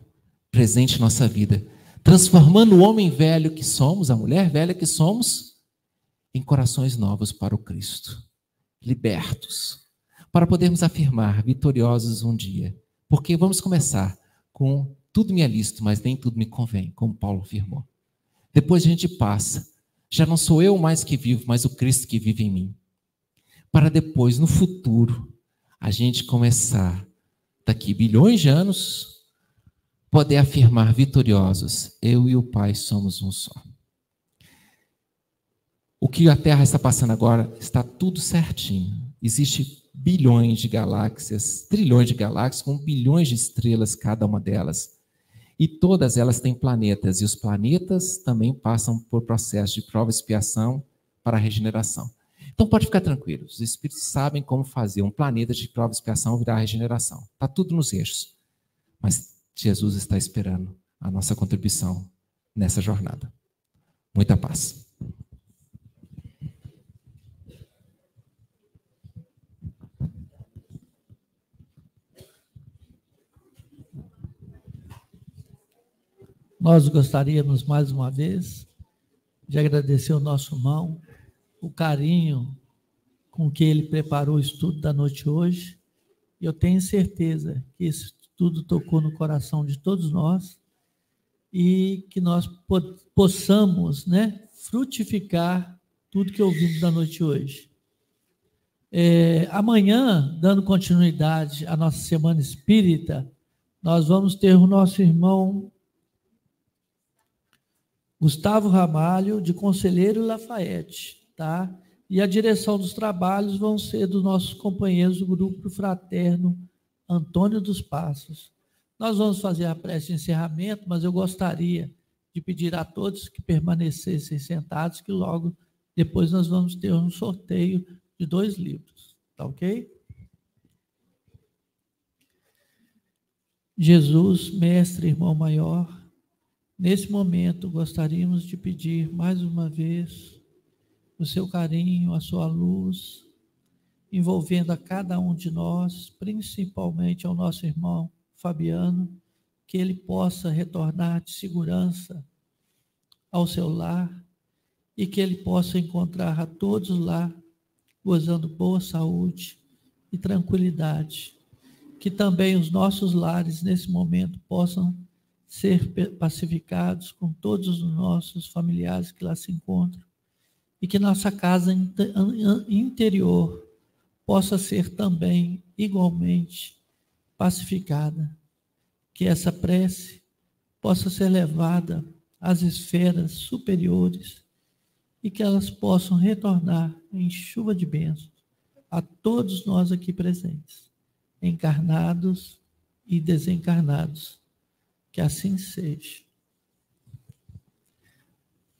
presente em nossa vida, transformando o homem velho que somos, a mulher velha que somos, em corações novos para o Cristo, libertos, para podermos afirmar vitoriosos um dia. Porque vamos começar com tudo me é lícito, mas nem tudo me convém, como Paulo afirmou. Depois a gente passa, já não sou eu mais que vivo, mas o Cristo que vive em mim. Para depois, no futuro, a gente começar, daqui bilhões de anos, poder afirmar vitoriosos: eu e o Pai somos um só. O que a Terra está passando agora está tudo certinho. Existe bilhões de galáxias, trilhões de galáxias, com bilhões de estrelas cada uma delas. E todas elas têm planetas, e os planetas também passam por processo de prova e expiação para a regeneração. Então pode ficar tranquilo, os espíritos sabem como fazer um planeta de prova e expiação virar a regeneração. Está tudo nos eixos. Mas Jesus está esperando a nossa contribuição nessa jornada. Muita paz. Nós gostaríamos, mais uma vez, de agradecer ao nosso irmão, o carinho com que ele preparou o estudo da noite hoje. Eu tenho certeza que esse estudo tocou no coração de todos nós e que nós possamos, frutificar tudo que ouvimos da noite hoje. Amanhã, dando continuidade à nossa Semana Espírita, nós vamos ter o nosso irmão Gustavo Ramalho, de Conselheiro Lafayette, tá? E a direção dos trabalhos vão ser dos nossos companheiros do Grupo Fraterno Antônio dos Passos. Nós vamos fazer a prece de encerramento, mas eu gostaria de pedir a todos que permanecessem sentados, que logo depois nós vamos ter um sorteio de 2 livros, tá ok? Jesus, mestre, irmão maior, nesse momento, gostaríamos de pedir mais uma vez o seu carinho, a sua luz, envolvendo a cada um de nós, principalmente ao nosso irmão Fabiano, que ele possa retornar de segurança ao seu lar e que ele possa encontrar a todos lá gozando boa saúde e tranquilidade. Que também os nossos lares nesse momento possam ser pacificados com todos os nossos familiares que lá se encontram e que nossa casa interior possa ser também igualmente pacificada. Que essa prece possa ser levada às esferas superiores e que elas possam retornar em chuva de bênçãos a todos nós aqui presentes, encarnados e desencarnados. Que assim seja.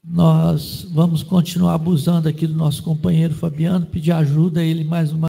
Nós vamos continuar abusando aqui do nosso companheiro Fabiano, pedir ajuda a ele mais uma